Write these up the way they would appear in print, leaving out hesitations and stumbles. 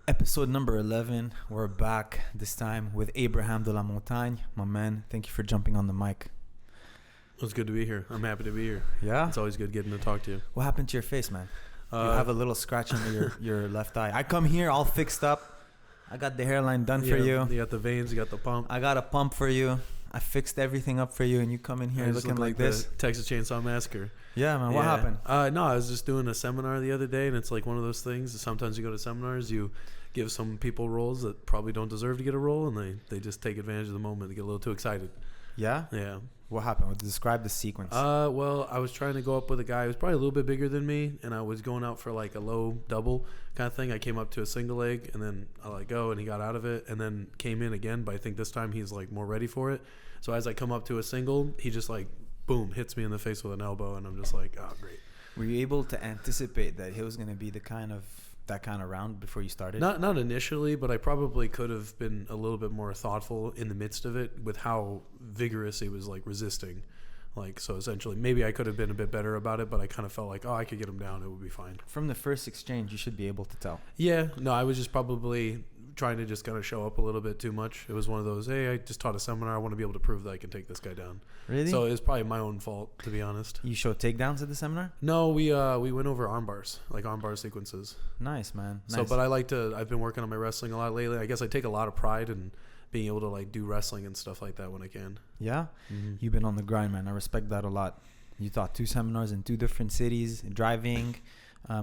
Episode number 11. We're back this time with Abraham de la Montagne. My man, thank you for jumping on the mic. It's good to be here. I'm happy to be here. Yeah? It's always good getting to talk to you. What happened to your face, man? You have a little scratch under your left eye. I come here all fixed up. I got the hairline done for you. You got the veins, you got the pump. I got a pump for you. I fixed everything up for you, and you come in here looking like this. The Texas Chainsaw Massacre. Yeah, man. What happened? No, I was just doing a seminar the other day, and it's like one of those things. Sometimes you go to seminars, you give some people roles that probably don't deserve to get a role, and they just take advantage of the moment. They get a little too excited. Yeah? Yeah. What happened? Describe the sequence. Well, I was trying to go up with a guy who was probably a little bit bigger than me, and I was going out for like a low double kind of thing. I came up to a single leg, and then I let go, and he got out of it, and then came in again, but I think this time he's like more ready for it. So as I come up to a single, he just like, boom, hits me in the face with an elbow, and I'm just like, oh, great. Were you able to anticipate that he was going to be that kind of round before you started? Not initially, but I probably could have been a little bit more thoughtful in the midst of it with how vigorous he was like resisting. Like, so essentially, maybe I could have been a bit better about it, but I kind of felt like, oh, I could get him down. It would be fine. From the first exchange, you should be able to tell. Yeah. No, I was just probably trying to just kind of show up a little bit too much. It was one of those, hey, I just taught a seminar. I want to be able to prove that I can take this guy down. Really? So it was probably my own fault, to be honest. You showed takedowns at the seminar? No, we went over arm bars, like arm bar sequences. Nice, man. Nice. So, but I've been working on my wrestling a lot lately. I guess I take a lot of pride in being able to like do wrestling and stuff like that when I can. Yeah? Mm-hmm. You've been on the grind, man. I respect that a lot. You taught 2 seminars in 2 different cities, driving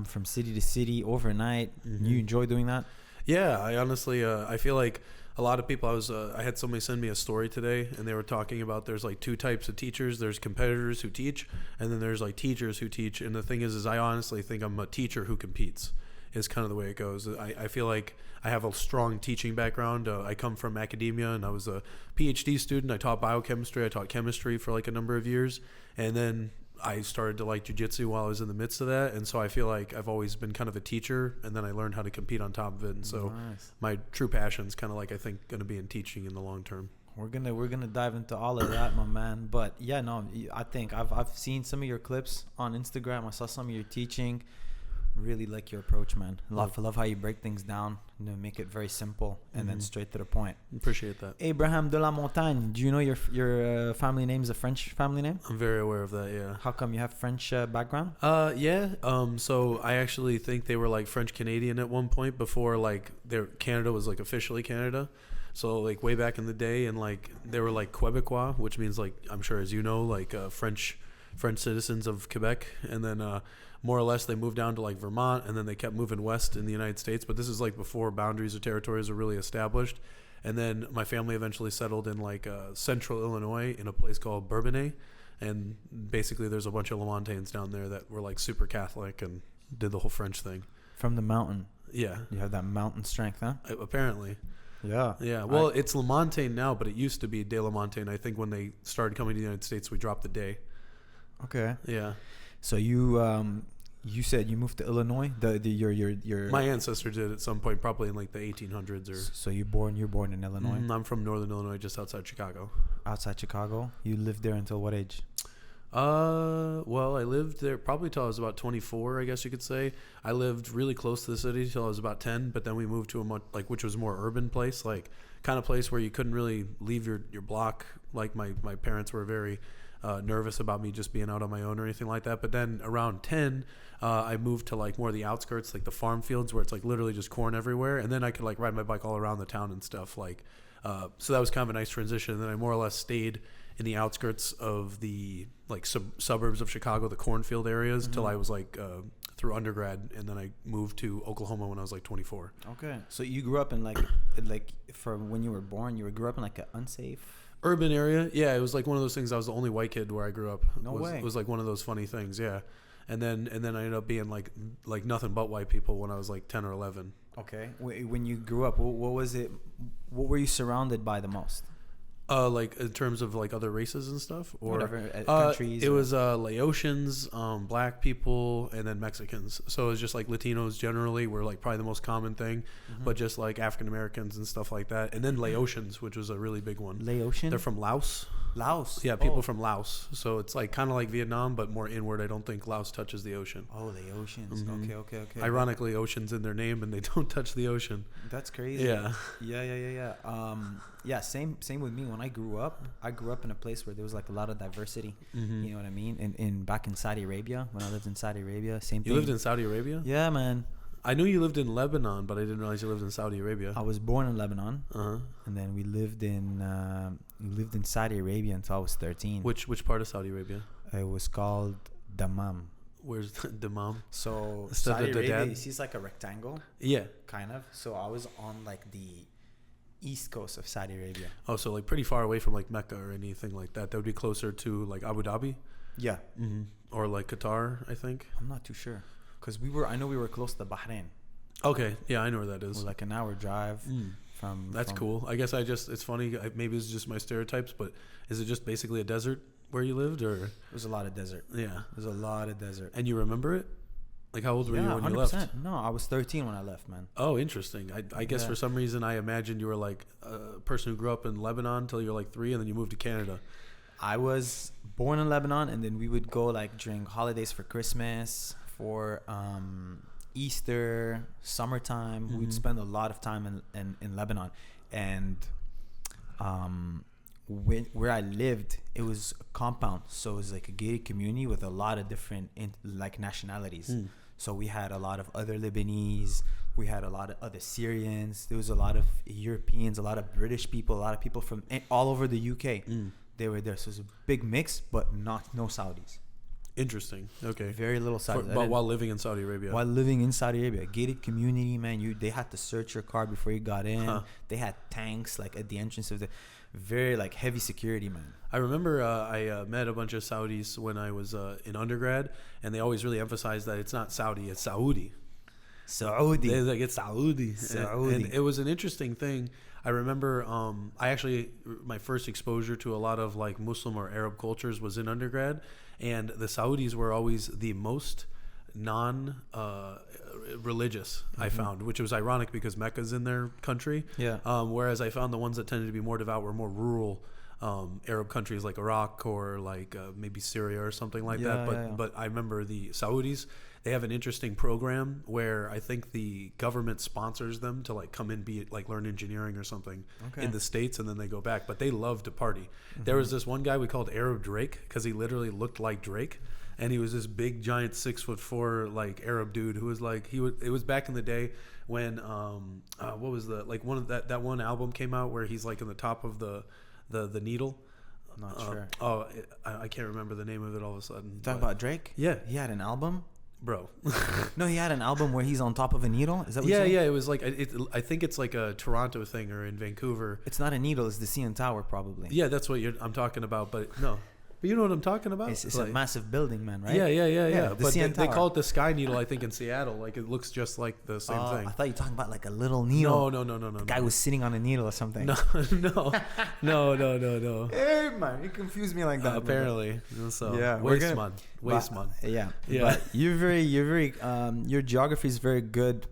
from city to city overnight. Mm-hmm. You enjoy doing that? Yeah, I honestly, I feel like a lot of people, I had somebody send me a story today, and they were talking about there's like 2 types of teachers. There's competitors who teach, and then there's like teachers who teach. And the thing is I honestly think I'm a teacher who competes is kind of the way it goes. I feel like I have a strong teaching background. I come from academia, and I was a PhD student. I taught biochemistry. I taught chemistry for like a number of years. And then I started to like jiu-jitsu while I was in the midst of that. And so I feel like I've always been kind of a teacher, and then I learned how to compete on top of it. And so my true passion is kind of like, I think, going to be in teaching in the long term. We're gonna dive into all of that, my man. But yeah, no, I think I've seen some of your clips on Instagram. I saw some of your teaching. Really like your approach, man. Love how you break things down, make it very simple and then straight to the point. Appreciate that. Abraham de la Montagne. Do you know your family name is a French family name? I'm very aware of that, yeah. How come you have French background? Yeah. So I actually think they were like French Canadian at one point before like Canada was like officially Canada. So like way back in the day, and like they were like Quebecois, which means like, I'm sure as you know, like French citizens of Quebec, and then more or less they moved down to like Vermont, and then they kept moving west in the United States. But this is like before boundaries or territories were really established. And then my family eventually settled in like central Illinois in a place called Bourbonnais, and basically there's a bunch of Lamontaines down there that were like super Catholic and did the whole French thing. From the mountain. Yeah. You have that mountain strength, huh? Apparently. Yeah. Yeah. Well, it's Lamontagne now, but it used to be de Lamontagne. I think when they started coming to the United States, we dropped the day. Okay. Yeah. So you said you moved to Illinois. Your my ancestor did at some point, probably in like the 1800s or. So you're born in Illinois. I'm from northern Illinois, just outside Chicago. Outside Chicago. You lived there until what age? Well, I lived there probably till I was about 24, I guess you could say. I lived really close to the city till I was about 10, but then we moved to which was a more urban place, like kind of place where you couldn't really leave your block. Like my parents were very nervous about me just being out on my own or anything like that. But then around 10, I moved to like more of the outskirts, like the farm fields where it's like literally just corn everywhere. And then I could like ride my bike all around the town and stuff. Like, so that was kind of a nice transition. And then I more or less stayed in the outskirts of the like suburbs of Chicago, the cornfield areas, till I was like through undergrad, and then I moved to Oklahoma when I was like 24. Okay, so you grew up in like from when you were born, you grew up in like an unsafe urban area. Yeah, it was like one of those things. I was the only white kid where I grew up. No way. It was like one of those funny things. Yeah, and then I ended up being like nothing but white people when I was like 10 or 11. Okay, when you grew up, what was it? What were you surrounded by the most? Like in terms of like other races and stuff, or whatever, countries. It was Laotians, black people, and then Mexicans. So it was just like Latinos generally were like probably the most common thing, but just like African Americans and stuff like that, and then Laotians, which was a really big one. Laotian? They're from Laos. Laos. Yeah, people from Laos. So it's like kind of like Vietnam, but more inward. I don't think Laos touches the ocean. Oh, the oceans. Okay. Ironically, ocean's in their name, and they don't touch the ocean. That's crazy. Yeah. Yeah. Same with me. When I grew up in a place where there was like a lot of diversity. You know what I mean? In back in Saudi Arabia, when I lived in Saudi Arabia, same thing. You lived in Saudi Arabia? Yeah, man. I knew you lived in Lebanon, but I didn't realize you lived in Saudi Arabia. I was born in Lebanon, Uh-huh. and then we lived in Saudi Arabia until I was 13. Which part of Saudi Arabia? It was called Dammam. Where's Dammam? So Is that Saudi the Arabia, dad? you see, it's like a rectangle, Yeah. kind of. So I was on like the east coast of Saudi Arabia. Oh, so like pretty far away from like Mecca or anything like that. That would be closer to like Abu Dhabi, Yeah, or like Qatar, I think. I'm not too sure, because I know we were close to Bahrain. Okay, yeah, I know where that It is. was like an hour drive from. That's cool. I guess it's funny. Maybe it's just my stereotypes, but is it just basically a desert where you lived, or? There's a lot of desert. Yeah. There's a lot of desert. And you remember it? Like how old were you when you left? No, I was 13 when I left, man. Oh, interesting. I guess for some reason I imagined you were like a person who grew up in Lebanon until you were like 3, and then you moved to Canada. I was born in Lebanon, and then we would go like during holidays for Christmas, for Easter, summertime. We'd spend a lot of time in Lebanon, and where I lived, it was a compound, so it was like a gated community with a lot of different like nationalities. So we had a lot of other Lebanese, we had a lot of other Syrians, there was a lot of Europeans, a lot of British people, a lot of people from all over the UK. They were there, so it was a big mix, but no Saudis. Interesting. Okay. Very little Saudis. But while living in Saudi Arabia. While living in Saudi Arabia, gated community, man. They had to search your car before you got in. They had tanks like at the entrance of the, very like heavy security, man. I remember I met a bunch of Saudis when I was in undergrad, and they always really emphasized that it's not Saudi, it's Saudi. Saudi. They're like, it's Saudi. Saudi. And it was an interesting thing. I remember my first exposure to a lot of like Muslim or Arab cultures was in undergrad, and the Saudis were always the most religious, I found, which was ironic because Mecca's in their country. Yeah. Whereas I found the ones that tended to be more devout were more rural Arab countries like Iraq or like maybe Syria or something like that. But I remember the Saudis, they have an interesting program where I think the government sponsors them to like come in, be like learn engineering or something in the States, and then they go back. But they love to party. There was this one guy we called Arab Drake because he literally looked like Drake. And he was this big, giant, 6'4" like Arab dude who was like it was back in the day when what was the like one of that one album came out where he's like in the top of the needle. I'm not sure. I can't remember the name of it all of a sudden. Talking about Drake? Yeah, he had an album. Bro. No, he had an album where he's on top of a needle. Is that what you're saying? Yeah. It was like I think it's like a Toronto thing or in Vancouver. It's not a needle. It's the CN Tower, probably. Yeah, that's what I'm talking about. But no. But you know what I'm talking about? It's like, a massive building, man, right? Yeah. But they call it the Sky Needle, I think, in Seattle. Like, it looks just like the same thing. I thought you were talking about like a little needle. No. The guy was sitting on a needle or something. No. Hey, man, you confused me like that. Apparently. So, yeah, waste month. Yeah. But you're very, your geography is very good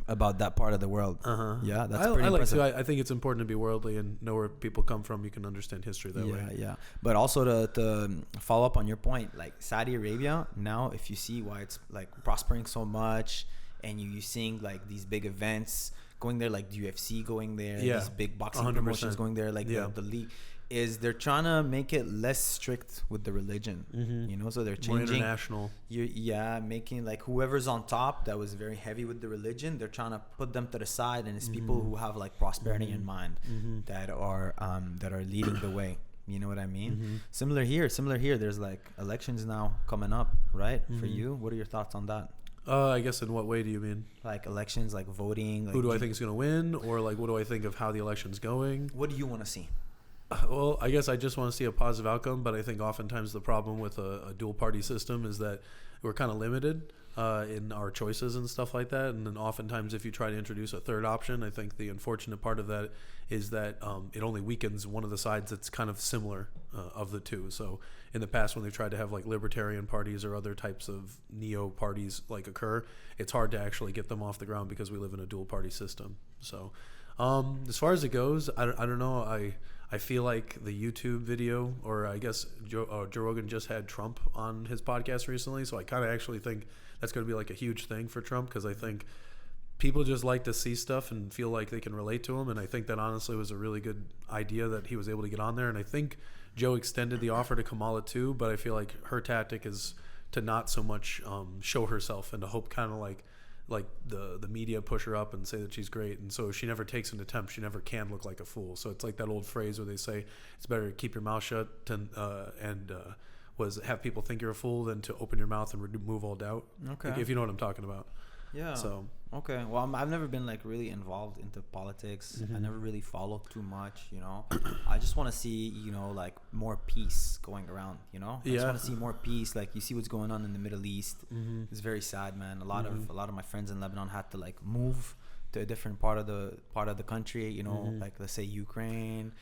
about that part of the world. Yeah, that's pretty impressive. I think it's important to be worldly and know where people come from. You can understand history that way. Yeah. But also to follow up on your point, like Saudi Arabia now, if you see why it's like prospering so much, and you seeing like these big events going there, like the UFC going there, these big boxing 100%. Promotions going there, like the league. Is they're trying to make it less strict with the religion, you know, so they're changing. More international. Making like whoever's on top that was very heavy with the religion, they're trying to put them to the side, and it's people who have like prosperity in mind that are leading the way. You know what I mean? Similar here. There's like elections now coming up, right? For you, what are your thoughts on that? I guess in what way do you mean? Like elections, like voting. Like who do I think is going to win, or like what do I think of how the election's going? What do you want to see? Well, I guess I just want to see a positive outcome, but I think oftentimes the problem with a dual party system is that we're kind of limited in our choices and stuff like that. And then oftentimes if you try to introduce a third option, I think the unfortunate part of that is that it only weakens one of the sides that's kind of similar of the two. So in the past, when they've tried to have like libertarian parties or other types of neo parties like occur, it's hard to actually get them off the ground because we live in a dual party system. So as far as it goes, I don't know. I feel like the YouTube video, or I guess Joe Rogan just had Trump on his podcast recently, so I kind of actually think that's going to be like a huge thing for Trump, because I think people just like to see stuff and feel like they can relate to him, and I think that honestly was a really good idea that he was able to get on there. And I think Joe extended the offer to Kamala too, but I feel like her tactic is to not so much show herself and to hope kind of like the media push her up and say that she's great, and so she never takes an attempt. She never can look like a fool. So it's like that old phrase where they say it's better to keep your mouth shut and have people think you're a fool than to open your mouth and remove all doubt. Okay. If you know what I'm talking about. Yeah. So okay. Well, I've never been like really involved into politics. I never really followed too much. I just want to see like more peace going around. I just want to see more peace. Like you see what's going on in the Middle East. It's very sad, man. A lot of my friends in Lebanon had to like move to a different part of the country. Like let's say Ukraine.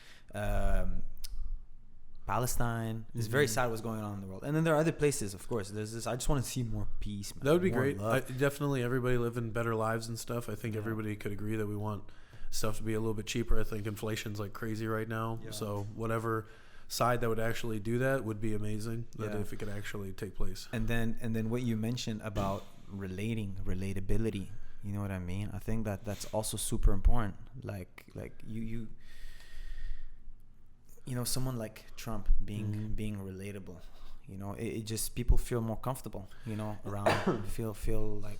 Palestine. It's very sad what's going on in the world. And then there are other places, of course. There's this. I just want to see more peace, man. That would be great. Definitely everybody living better lives and stuff. I think everybody could agree that we want stuff to be a little bit cheaper. I think inflation's like crazy right now. Yeah. So whatever side that would actually do that would be amazing. If it could actually take place. And then what you mentioned about relatability. You know what I mean? I think that's also super important. Like you someone like Trump being relatable, it just people feel more comfortable, around feel like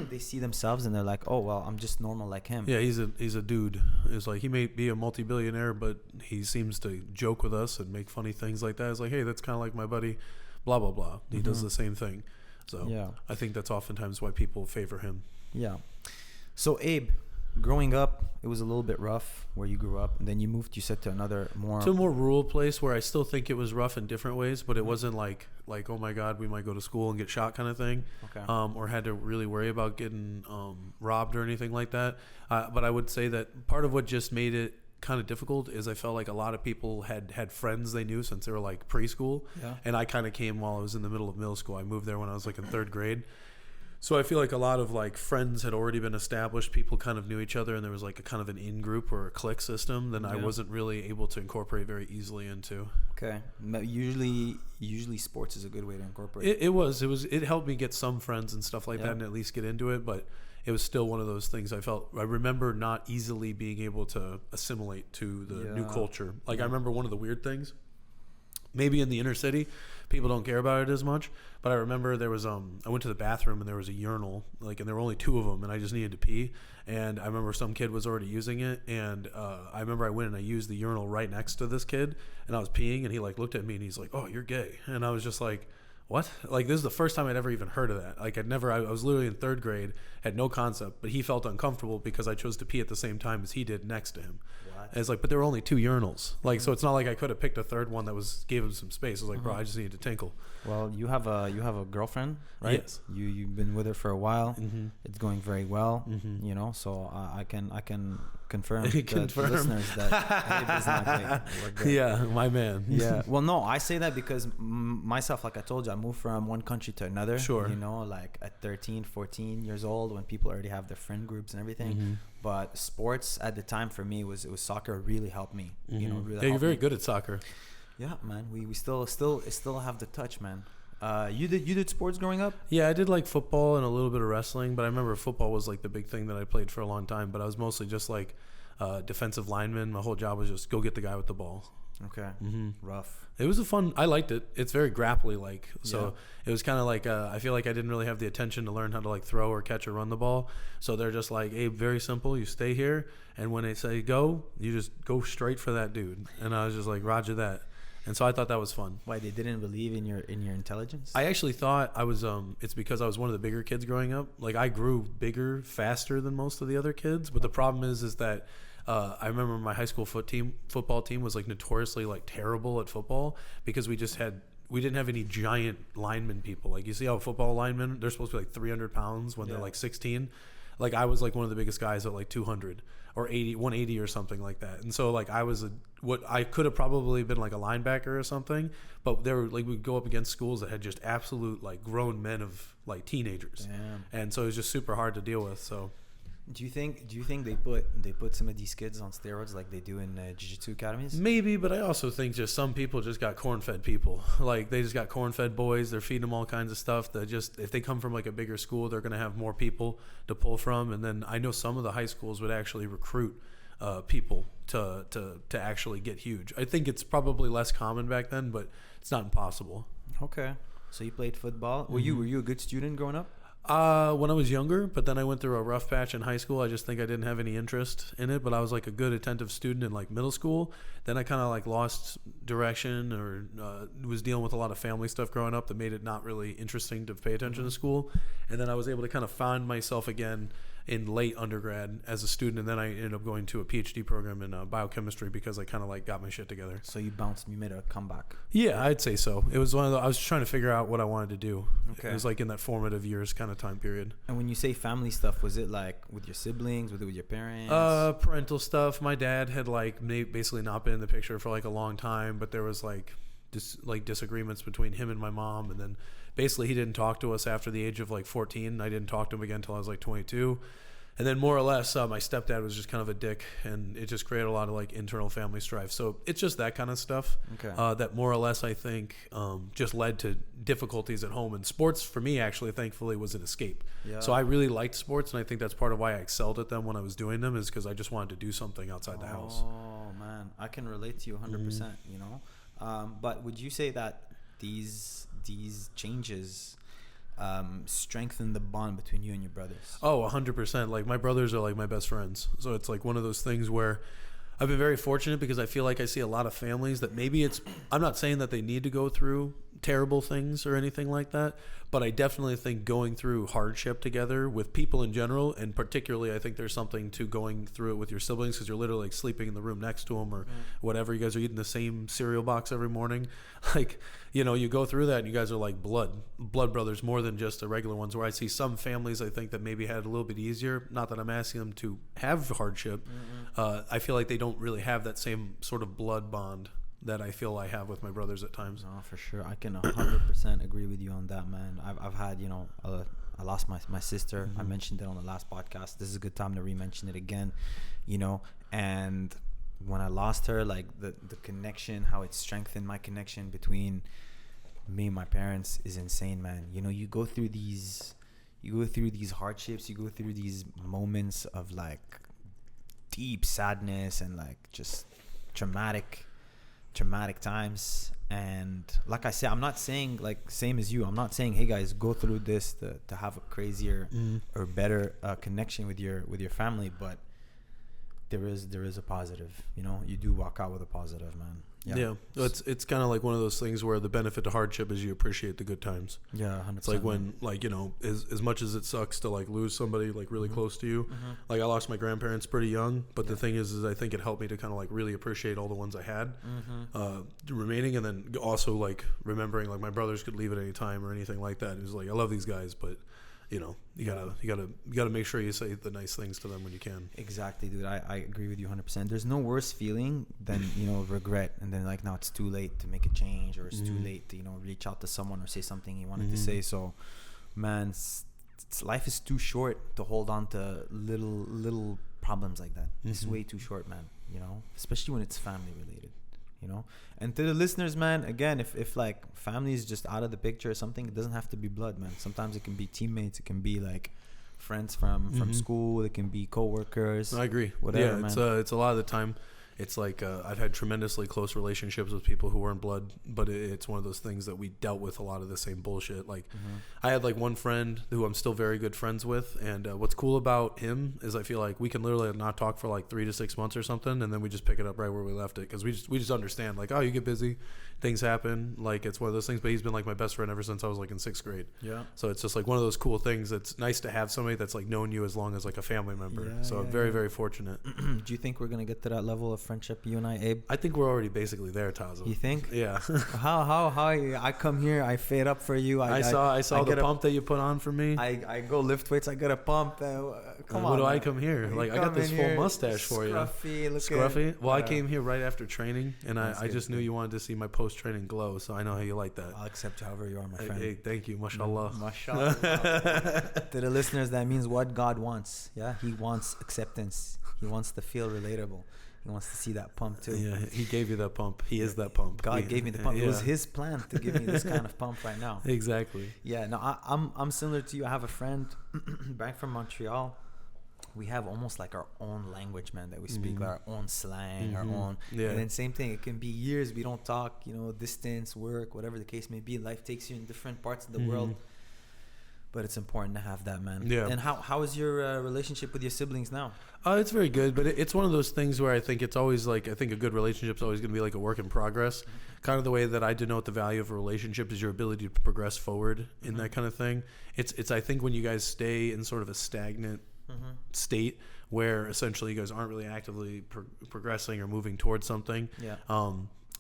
they see themselves and they're like, oh well, I'm just normal like him. Yeah, he's a dude. It's like he may be a multi-billionaire, but he seems to joke with us and make funny things like that. It's like, hey, that's kind of like my buddy, blah blah blah. He does the same thing. So yeah, I think that's oftentimes why people favor him. Yeah. So Abe, growing up, it was a little bit rough where you grew up, and then you moved, you said, to a more rural place where I still think it was rough in different ways, but it wasn't like oh my God, we might go to school and get shot kind of thing. Okay. Or had to really worry about getting robbed or anything like that. But I would say that part of what just made it kind of difficult is I felt like a lot of people had friends they knew since they were like preschool. Yeah. And I kind of came while I was in the middle of middle school. I moved there when I was like in third grade. So I feel like a lot of like friends had already been established. People kind of knew each other, and there was like a kind of an in-group or a clique system that I wasn't really able to incorporate very easily into. Okay. Usually sports is a good way to incorporate. It helped me get some friends and stuff like that and at least get into it, but it was still one of those things I remember not easily being able to assimilate to the new culture. Like I remember one of the weird things, maybe in the inner city, people don't care about it as much, but I remember there was I went to the bathroom and there was a urinal, and there were only two of them, and I just needed to pee, and I remember some kid was already using it, and I remember I went and I used the urinal right next to this kid, and I was peeing, and he like looked at me and he's like, "Oh, you're gay," and I was just like, what? Like, this is the first time I'd ever even heard of that. Like, I was literally in third grade, had no concept, but he felt uncomfortable because I chose to pee at the same time as he did next to him. What? And it's like, but there were only two urinals. Like, so it's not like I could have picked a third one that gave him some space. I was like, bro, I just needed to tinkle. Well, you have a girlfriend, right? Yes. You've been with her for a while. Mm-hmm. It's going very well, so I can confirm to the listeners that Abe is not gay. Yeah, my man. Yeah. Well, no, I say that because myself, like I told you, I moved from one country to another. Sure. Like at 13, 14 years old, when people already have their friend groups and everything. Mm-hmm. But sports at the time for me was soccer. Really helped me. Mm-hmm. Really. Yeah, you're very good at soccer. Yeah, man. We still have the touch, man. You did sports growing up? Yeah, I did like football and a little bit of wrestling, but I remember football was like the big thing that I played for a long time. But I was mostly just like defensive lineman. My whole job was just go get the guy with the ball. Okay. Mm-hmm. Rough. It was I liked it. It's very grapply like. So it was kind of like I feel like I didn't really have the attention to learn how to like throw or catch or run the ball. So they're just like, hey, very simple. You stay here, and when they say go, you just go straight for that dude. And I was just like, roger that. And so I thought that was fun. Why, they didn't believe in your intelligence? I actually thought I was it's because I was one of the bigger kids growing up. Like, I grew bigger faster than most of the other kids, but the problem is that I remember my high school football team was like notoriously like terrible at football because we didn't have any giant lineman people. Like, you see how football linemen, they're supposed to be like 300 pounds when they're like 16. Like, I was like one of the biggest guys at like 200 or 180 or something like that. And so like I was what I could have probably been like a linebacker or something, but they were like, we'd go up against schools that had just absolute like grown men of like teenagers. Damn. And so it was just super hard to deal with. So Do you think they put some of these kids on steroids like they do in jiu-jitsu academies? Maybe, but I also think just some people just got corn-fed people. Like, they just got corn-fed boys. They're feeding them all kinds of stuff that just, if they come from like a bigger school, they're going to have more people to pull from. And then I know some of the high schools would actually recruit people to actually get huge. I think it's probably less common back then, but it's not impossible. Okay. So you played football. Were you a good student growing up? When I was younger, but then I went through a rough patch in high school. I just think I didn't have any interest in it, but I was like a good attentive student in like middle school. Then I kind of like lost direction, or was dealing with a lot of family stuff growing up that made it not really interesting to pay attention to school. And then I was able to kind of find myself again in late undergrad as a student, and then I ended up going to a PhD program in biochemistry because I kind of like got my shit together. So you made a comeback. Yeah, I'd say so. It was one of the, I was trying to figure out what I wanted to do. Okay. It was like in that formative years kind of time period. And when you say family stuff, was it like with your siblings? Was it with your parents? Parental stuff. My dad had like basically not been in the picture for like a long time, but there was like disagreements between him and my mom, and then basically he didn't talk to us after the age of like 14. I didn't talk to him again until I was like 22. And then more or less, my stepdad was just kind of a dick, and it just created a lot of like internal family strife. So it's just that kind of stuff that more or less I think just led to difficulties at home. And sports for me, actually, thankfully, was an escape. Yeah. So I really liked sports, and I think that's part of why I excelled at them when I was doing them, is because I just wanted to do something outside the house. Oh man, I can relate to you 100%. You know, but would you say that these changes strengthen the bond between you and your brothers? Oh, 100%. Like, my brothers are like my best friends. So it's like one of those things where I've been very fortunate, because I feel like I see a lot of families that maybe I'm not saying that they need to go through terrible things or anything like that, but I definitely think going through hardship together with people in general, and particularly I think there's something to going through it with your siblings, because you're literally like sleeping in the room next to them or whatever. You guys are eating the same cereal box every morning. Like, you know, you go through that and you guys are like blood brothers more than just the regular ones, where I see some families I think that maybe had it a little bit easier. Not that I'm asking them to have hardship. I feel like they don't really have that same sort of blood bond that I feel I have with my brothers at times. No, for sure. I can 100% agree with you on that, man. I've had, you know, I lost my sister. I mentioned it on the last podcast. This is a good time to re-mention it again, you know. And when I lost her, like the connection, how it strengthened my connection between me and my parents is insane, man. You know, you go through these hardships, you go through these moments of like deep sadness and like just traumatic times. And like I said, I'm not saying, like, same as you, I'm not saying, hey guys, go through this to have a crazier or better connection with your family, but there is a positive, you know. You do walk out with a positive, man. Yeah. It's kind of like one of those things where the benefit to hardship is you appreciate the good times. Yeah, 100%. It's like when, like, you know, as much as it sucks to like lose somebody like really close to you, like I lost my grandparents pretty young, but the thing is I think it helped me to kind of like really appreciate all the ones I had remaining, and then also like remembering like my brothers could leave at any time or anything like that. It was like, I love these guys, but you know, you gotta make sure you say the nice things to them when you can. Exactly, dude. I agree with you 100%. There's no worse feeling than, you know, regret, and then like, now it's too late to make a change, or it's too late to, you know, reach out to someone or say something you wanted to say. So, man, life is too short to hold on to little problems like that. It's way too short, man. You know, especially when it's family related. You know, and to the listeners, man, again, if like family is just out of the picture or something, it doesn't have to be blood, man. Sometimes it can be teammates, it can be like friends from school, it can be coworkers. I agree. Whatever, man. It's a lot of the time. It's like I've had tremendously close relationships with people who weren't blood, but it's one of those things that we dealt with a lot of the same bullshit. Like I had like one friend who I'm still very good friends with, and what's cool about him is I feel like we can literally not talk for like 3 to 6 months or something, and then we just pick it up right where we left it, because we just understand, like, oh, you get busy, things happen, like it's one of those things. But he's been like my best friend ever since I was like in 6th grade. Yeah. So it's just like one of those cool things that's nice to have somebody that's like known you as long as like a family member. I'm very fortunate. Do you think we're gonna get to that level of friendship, you and I, Abe? I think we're already basically there, Taza. You think? Yeah. How I come here, I fade up for you. I saw the pump that you put on for me. I go lift weights, I get a pump. Come on. What do man. I come here? Like, I got this full mustache for you. Scruffy. Well, I came here right after training, and I just knew you wanted to see my post-training glow, so I know how you like that. I'll accept you however you are, my friend. Hey, thank you. Mashallah. Mashallah. To the listeners, that means what God wants. Yeah, He wants acceptance. He wants to feel relatable. He wants to see that pump too. Yeah, He gave you that pump. He is that pump. God gave me the pump. It was His plan to give me this kind of pump right now. Exactly. Yeah. No, I'm similar to you. I have a friend back from Montreal. We have almost like our own language, man, that we speak, like our own slang, our own. Yeah. And then same thing. It can be years we don't talk. Distance, work, whatever the case may be. Life takes you in different parts of the world. But it's important to have that, man. Yeah. And how is your relationship with your siblings now? It's very good, but it's one of those things where I think it's always like, I think a good relationship is always going to be like a work in progress. Kind of the way that I denote the value of a relationship is your ability to progress forward in that kind of thing. It's I think when you guys stay in sort of a stagnant state where essentially you guys aren't really actively progressing or moving towards something. Yeah.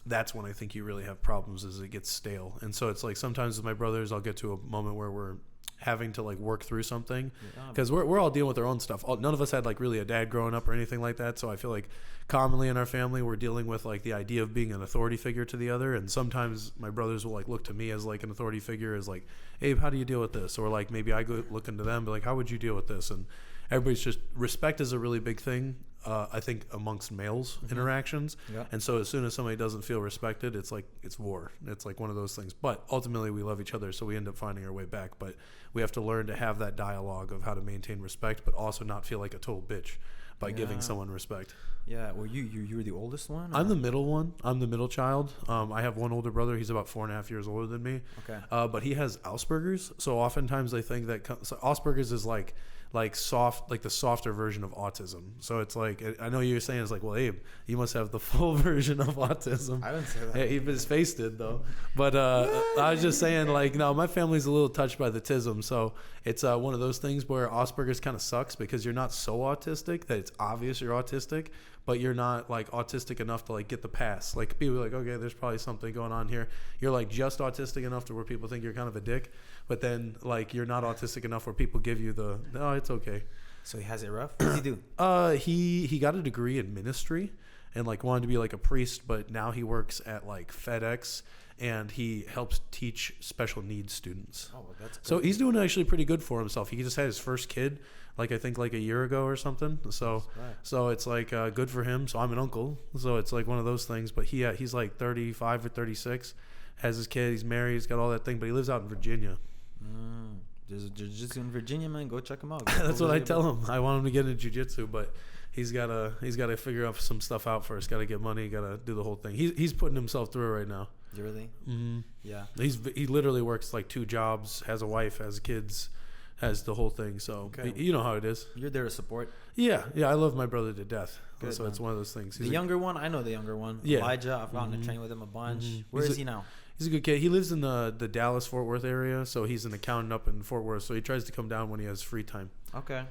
That's when I think you really have problems, is it gets stale. And so it's like sometimes with my brothers, I'll get to a moment where we're having to like work through something because we're all dealing with our own stuff. None of us had like really a dad growing up or anything like that. So I feel like commonly in our family, we're dealing with like the idea of being an authority figure to the other. And sometimes my brothers will like look to me as like an authority figure, as like, Abe, how do you deal with this? Or like maybe I go look into them, but like, how would you deal with this? And everybody's just, respect is a really big thing. I think amongst males interactions. Yeah. And so as soon as somebody doesn't feel respected, it's like, it's war. It's like one of those things, but ultimately we love each other. So we end up finding our way back, but we have to learn to have that dialogue of how to maintain respect, but also not feel like a total bitch by giving someone respect. Yeah. Well, you're the oldest one? Or? I'm the middle one. I'm the middle child. I have one older brother. He's about 4.5 years older than me. Okay. But he has Asperger's. So oftentimes they think that Asperger's is like soft, like the softer version of autism. So it's like, I know you're saying it's like, well, Abe, you must have the full version of autism. I didn't say that. Yeah, his face did though. But I was just saying, like, no, my family's a little touched by the tism. So it's one of those things where Asperger's kind of sucks because you're not so autistic that it's obvious you're autistic, but you're not like autistic enough to like get the pass. Like people are like, okay, there's probably something going on here. You're like just autistic enough to where people think you're kind of a dick, but then like you're not autistic enough where people give you the, no, it's okay. So he has it rough? What does he do? He got a degree in ministry and like wanted to be like a priest, but now he works at like FedEx and he helps teach special needs students. Oh, that's good. So he's doing actually pretty good for himself. He just had his first kid, like I think like a year ago or something. So it's like good for him. So I'm an uncle. So it's like one of those things. But he's like 35 or 36, has his kid, he's married, he's got all that thing, but he lives out in Virginia. There's a jiu-jitsu in Virginia, man. Go check him out. That's what I tell him. I want him to get into jiu-jitsu, but he's gotta figure out some stuff out first. Got to get money. Got to do the whole thing. He's putting himself through it right now. Really? Mm-hmm. Yeah. He literally works like 2 jobs, has a wife, has kids, has the whole thing. So you know how it is. You're there to support. Yeah. I love my brother to death. Good, so man. It's one of those things. The younger one, I know the younger one. Yeah. Elijah, I've gotten to train with him a bunch. Where is he now? He's a good kid. He lives in the Dallas-Fort Worth area, so he's an accountant up in Fort Worth. So he tries to come down when he has free time. Okay.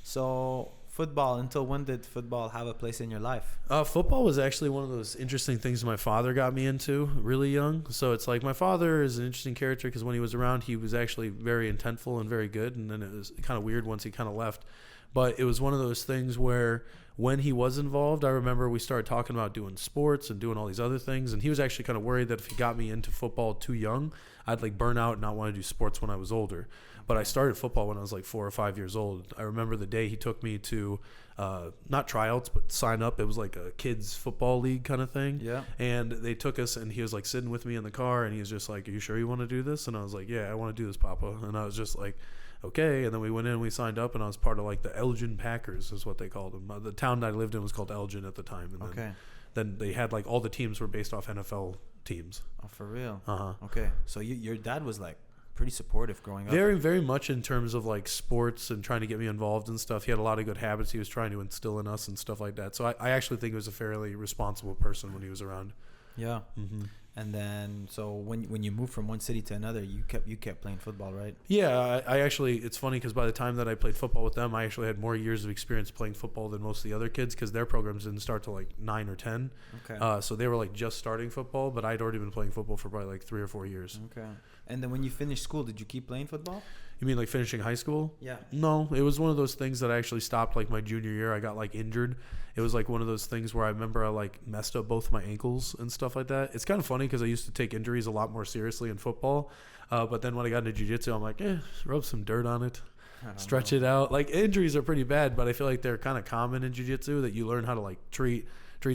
So football, until when did football have a place in your life? Football was actually one of those interesting things my father got me into really young. So it's like my father is an interesting character because when he was around, he was actually very intentful and very good. And then it was kind of weird once he kind of left. But it was one of those things where when he was involved, I remember we started talking about doing sports and doing all these other things. And he was actually kind of worried that if he got me into football too young, I'd like burn out and not want to do sports when I was older. But I started football when I was like 4 or 5 years old. I remember the day he took me to not tryouts, but sign up. It was like a kids football league kind of thing. Yeah. And they took us and he was like sitting with me in the car and he was just like, "Are you sure you want to do this?" And I was like, "Yeah, I want to do this, Papa." And I was just like, okay. And then we went in and we signed up and I was part of like the Elgin Packers is what they called them. The town that I lived in was called Elgin at the time. And then they had like all the teams were based off NFL teams. Oh, for real? Uh-huh. Okay. So your dad was like pretty supportive growing up. Very, very much in terms of like sports and trying to get me involved and stuff. He had a lot of good habits he was trying to instill in us and stuff like that. So I actually think he was a fairly responsible person when he was around. Yeah. And then, so when you moved from one city to another, you kept playing football, right? Yeah, I actually, it's funny because by the time that I played football with them, I actually had more years of experience playing football than most of the other kids because their programs didn't start till like 9 or 10. Okay. So they were like just starting football, but I'd already been playing football for probably like 3 or 4 years. Okay. And then when you finished school, did you keep playing football? You mean like finishing high school? Yeah. No, it was one of those things that I actually stopped like my junior year. I got like injured. It was like one of those things where I remember I like messed up both my ankles and stuff like that. It's kind of funny because I used to take injuries a lot more seriously in football. But then when I got into jiu-jitsu, I'm like, rub some dirt on it, stretch it out. Like injuries are pretty bad, but I feel like they're kind of common in jiu-jitsu that you learn how to like treat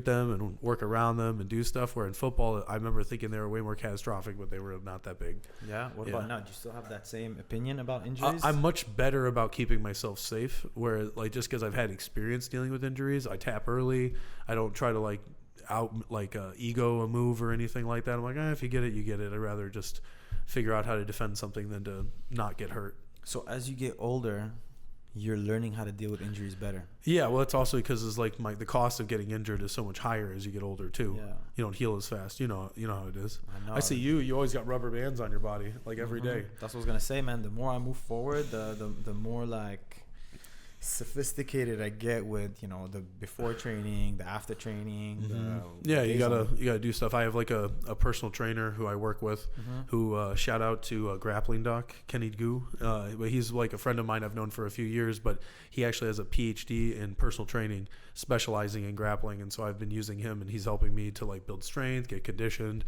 them and work around them and do stuff. Where in football, I remember thinking they were way more catastrophic, but they were not that big. Yeah. What about now? Do you still have that same opinion about injuries? I'm much better about keeping myself safe. Where like just because I've had experience dealing with injuries, I tap early. I don't try to like ego a move or anything like that. I'm like, if you get it, you get it. I'd rather just figure out how to defend something than to not get hurt. So as you get older, you're learning how to deal with injuries better. Yeah, well, it's also because it's like the cost of getting injured is so much higher as you get older too. Yeah. You don't heal as fast. You know how it is. I know. I see you always got rubber bands on your body like every day. That's what I was gonna say, man. The more I move forward, the more like sophisticated I get with the before training, the after training. Yeah, you gotta do stuff. I have like a personal trainer who I work with, who shout out to Grappling Doc Kenny Gu. But he's like a friend of mine I've known for a few years, but he actually has a PhD in personal training, specializing in grappling, and so I've been using him, and he's helping me to like build strength, get conditioned,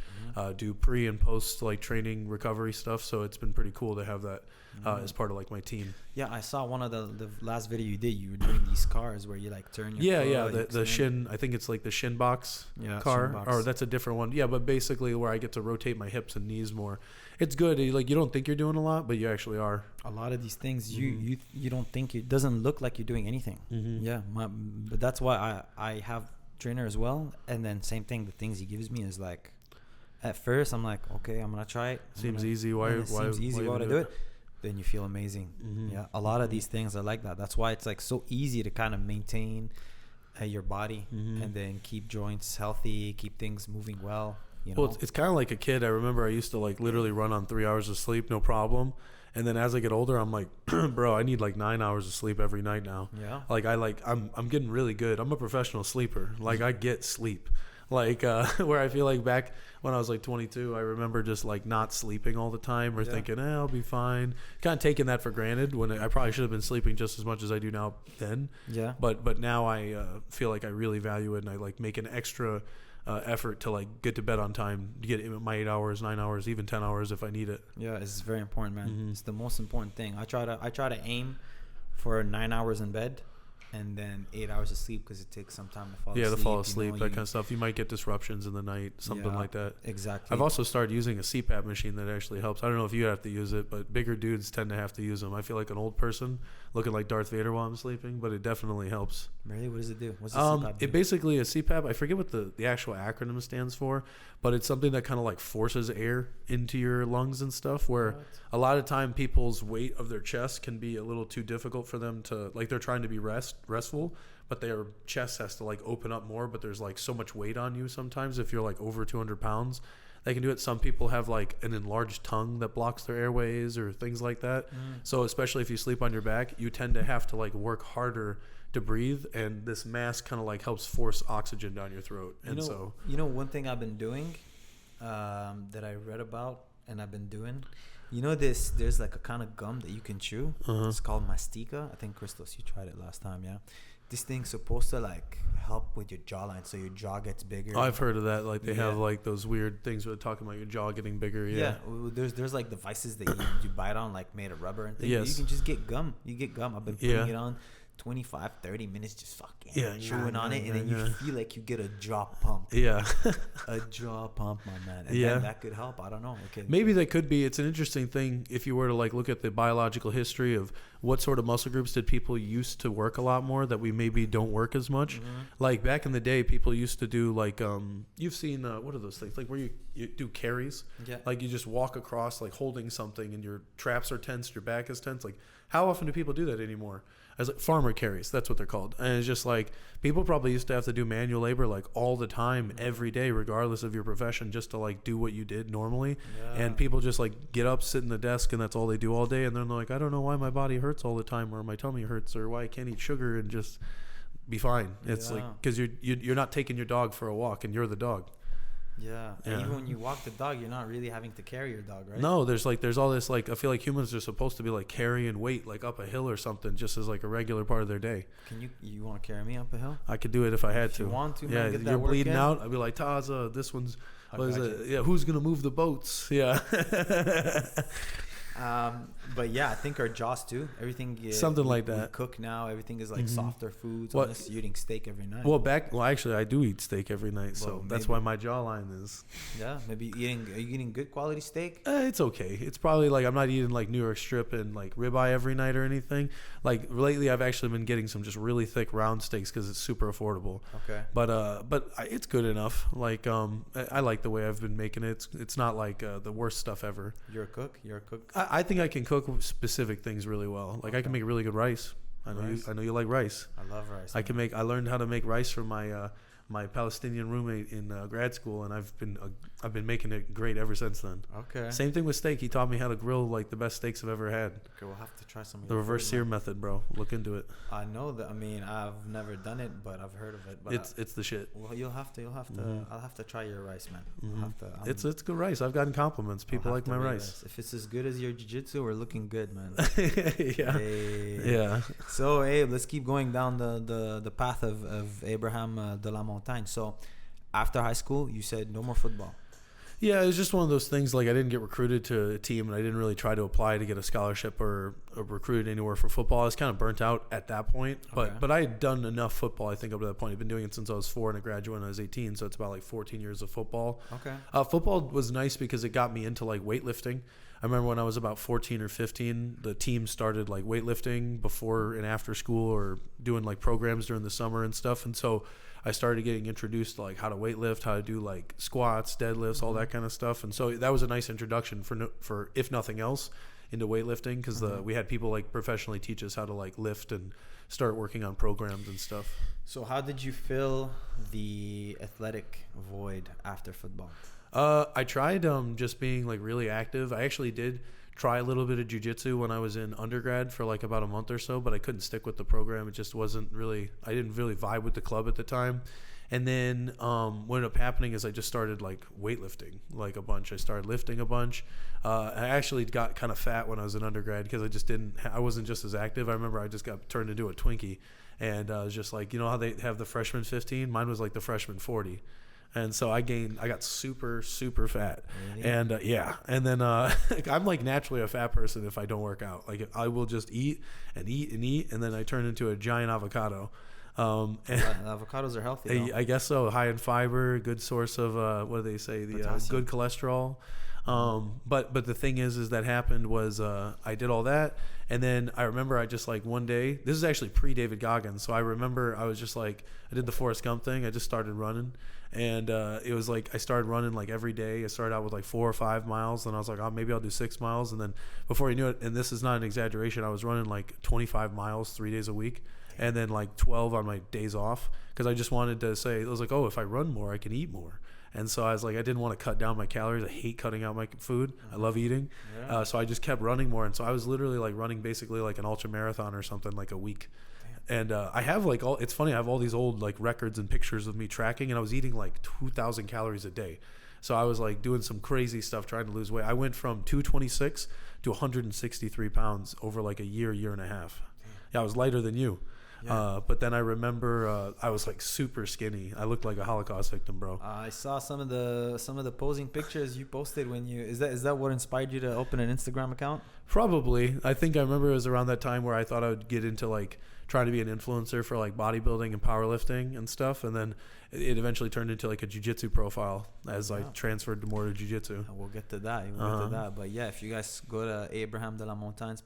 do pre and post like training recovery stuff. So it's been pretty cool to have that as part of like my team. Yeah, I saw one of the last video you did. You were doing these cars where you like turn your foot, the shin. I think it's like the shin box car, shin box. or that's a different one. Yeah, but basically where I get to rotate my hips and knees more. It's good. Like you don't think you're doing a lot, but you actually are. A lot of these things you don't think it doesn't look like you're doing anything. Yeah, but that's why I have trainer as well. And then same thing. The things he gives me is like, at first I'm like, okay, I'm gonna try it. Seems easy. Why would I do it? Then you feel amazing. Yeah, a lot of these things are like that. That's why it's like so easy to kind of maintain your body and then keep joints healthy, keep things moving well. Well, it's kind of like a kid. I remember I used to like literally run on 3 hours of sleep, no problem. And then as I get older, I'm like, bro, I need like 9 hours of sleep every night now. Yeah. Like I'm getting really good. I'm a professional sleeper. Like I get sleep. Like where I feel like back when I was like 22, I remember just like not sleeping all the time or thinking, I'll be fine. Kind of taking that for granted when I probably should have been sleeping just as much as I do now then. Yeah. But now I feel like I really value it, and I like make an extra effort to like get to bed on time, to get my 8 hours, 9 hours, even 10 hours if I need it. Yeah, it's very important, man. It's the most important thing. I try to aim for 9 hours in bed and then 8 hours of sleep because it takes some time to fall asleep. Yeah, to fall asleep, that kind of stuff. You might get disruptions in the night, something like that. Exactly. I've also started using a CPAP machine that actually helps. I don't know if you have to use it, but bigger dudes tend to have to use them. I feel like an old person looking like Darth Vader while I'm sleeping, but it definitely helps. Really? What does it do? What's the CPAP do? It basically, a CPAP, I forget what the actual acronym stands for, but it's something that kind of like forces air into your lungs and stuff, where a lot of time people's weight of their chest can be a little too difficult for them to, like they're trying to be restful, but their chest has to like open up more, but there's like so much weight on you sometimes if you're like over 200 pounds. They can do it. Some people have like an enlarged tongue that blocks their airways or things like that. So especially if you sleep on your back, you tend to have to like work harder to breathe, and this mask kind of like helps force oxygen down your throat. And one thing I've been doing that I read about and I've been doing, there's like a kind of gum that you can chew. It's called mastica. I think Christos, you tried it last time. Yeah, this thing's supposed to like help with your jawline, so your jaw gets bigger. Oh, I've heard of that. Like they have like those weird things where they're talking about your jaw getting bigger. Yeah. There's like devices that you bite on, like made of rubber and things. Yes. You can just get gum. You get gum. I've been putting it on 25, 30 minutes, just fucking chewing on it, and then you feel like you get a jaw pump. Yeah. A jaw pump, my man. And then that could help. I don't know. Okay. Maybe that could be. It's an interesting thing if you were to like look at the biological history of what sort of muscle groups did people used to work a lot more that we maybe don't work as much. Like back in the day, people used to do like you've seen what are those things like where you do carries? Yeah. Like you just walk across like holding something and your traps are tense, your back is tense. Like how often do people do that anymore? as like farmer carries. That's what they're called. And it's just like people probably used to have to do manual labor like all the time, every day, regardless of your profession, just to like do what you did normally. Yeah. And people just like get up, sit in the desk, and that's all they do all day. And then they're like, I don't know why my body hurts all the time, or my tummy hurts, or why I can't eat sugar and just be fine. It's like because you're not taking your dog for a walk, and you're the dog. Yeah. And even when you walk the dog, you're not really having to carry your dog, right? No, there's all this like I feel like humans are supposed to be like carrying weight like up a hill or something, just as like a regular part of their day. Can you want to carry me up a hill? I could do it if I had If to. you want to, yeah, man, get that you're work bleeding in. out. I'd be like, Taza, this one's what is got it? Yeah, who's gonna move the boats? Yeah. But yeah, I think our jaws too. Everything Something like we that. cook now. Everything is like softer foods. What- Unless you're eating steak every night. Well, actually, I do eat steak every night, so Well, that's maybe. why my jawline is. Yeah, maybe are you eating good quality steak? It's okay. It's probably like I'm not eating like New York strip and like ribeye every night or anything. Like lately, I've actually been getting some just really thick round steaks because it's super affordable. Okay. But it's good enough. Like I like the way I've been making it. It's not like the worst stuff ever. You're a cook. You're a cook. I think I can cook specific things really well. Like I can make really good rice. I know you like rice. I love rice. I learned how to make rice from my Palestinian roommate in grad school, and I've been making it great ever since then. Okay. Same thing with steak. He taught me how to grill like the best steaks I've ever had. Okay, we'll have to try some of The your reverse food, sear man. method, bro. Look into it. I know that. I mean, I've never done it, but I've heard of it. But It's the shit. well, you'll have to. Mhm. I'll have to try your rice, man. Mhm. I'll have to. It's good rice. I've gotten compliments. I'll People have like to my rate rice. If it's as good as your jiu-jitsu, we're looking good, man. Yeah. Hey. Yeah. So, Abe, let's keep going down the path of Abraham de la Montagne. So, after high school, you said no more football. Yeah, it was just one of those things. Like I didn't get recruited to a team, and I didn't really try to apply to get a scholarship or recruited anywhere for football. I was kind of burnt out at that point. Okay. But I had done enough football, I think, up to that point. I've been doing it since I was 4 and a graduate when I was 18, so it's about like 14 years of football. Okay. Football was nice because it got me into like weightlifting. I remember when I was about 14 or 15, the team started like weightlifting before and after school, or doing like programs during the summer and stuff. And so I started getting introduced to like how to weightlift, how to do like squats, deadlifts, all that kind of stuff. And so that was a nice introduction for if nothing else, into weightlifting, because we had people like professionally teach us how to like lift and start working on programs and stuff. So, how did you fill the athletic void after football? I tried just being like really active. I actually did try a little bit of jiu-jitsu when I was in undergrad for like about a month or so, but I couldn't stick with the program. It just wasn't really, I didn't really vibe with the club at the time. And then what ended up happening is I just started like weightlifting like a bunch. I started lifting a bunch. I actually got kind of fat when I was in undergrad because I wasn't just as active. I remember I just got turned into a Twinkie, and I was just like, you know how they have the freshman 15? Mine was like the freshman 40. And so I got super, super fat. Really? And yeah. And then I'm like naturally a fat person if I don't work out. Like I will just eat and eat and eat. And then I turn into a giant avocado. And Avocados are healthy, though. I guess so. High in fiber, good source of, what do they say? The good cholesterol. But the thing is that happened was I did all that. And then I remember I just like one day, this is actually pre-David Goggins. So I remember I was just like, I did the Forrest Gump thing. I just started running. And it was like I started running like every day. I started out with like 4 or 5 miles. And I was like, oh, maybe I'll do 6 miles. And then before you knew it, and this is not an exaggeration, I was running like 25 miles 3 days a week. And then like 12 on my days off. Because I just wanted to say, it was like, oh, if I run more, I can eat more. And so I was like, I didn't want to cut down my calories. I hate cutting out my food. I love eating. Yeah. So I just kept running more. And so I was literally like running basically like an ultra marathon or something like a week. And I have like it's funny, I have all these old like records and pictures of me tracking, and I was eating like 2,000 calories a day. So I was like doing some crazy stuff trying to lose weight. I went from 226 to 163 pounds over like a year and a half. Yeah, I was lighter than you. Yeah. But then I remember I was like super skinny. I looked like a Holocaust victim, bro. I saw some of the posing pictures you posted when you is that what inspired you to open an Instagram account? Probably. I think I remember it was around that time where I thought I would get into like trying to be an influencer for like bodybuilding and powerlifting and stuff, and then it eventually turned into like a jiu-jitsu profile as I transferred to more to jiu-jitsu. We'll get to that. But yeah, if you guys go to Abraham de la Montagne's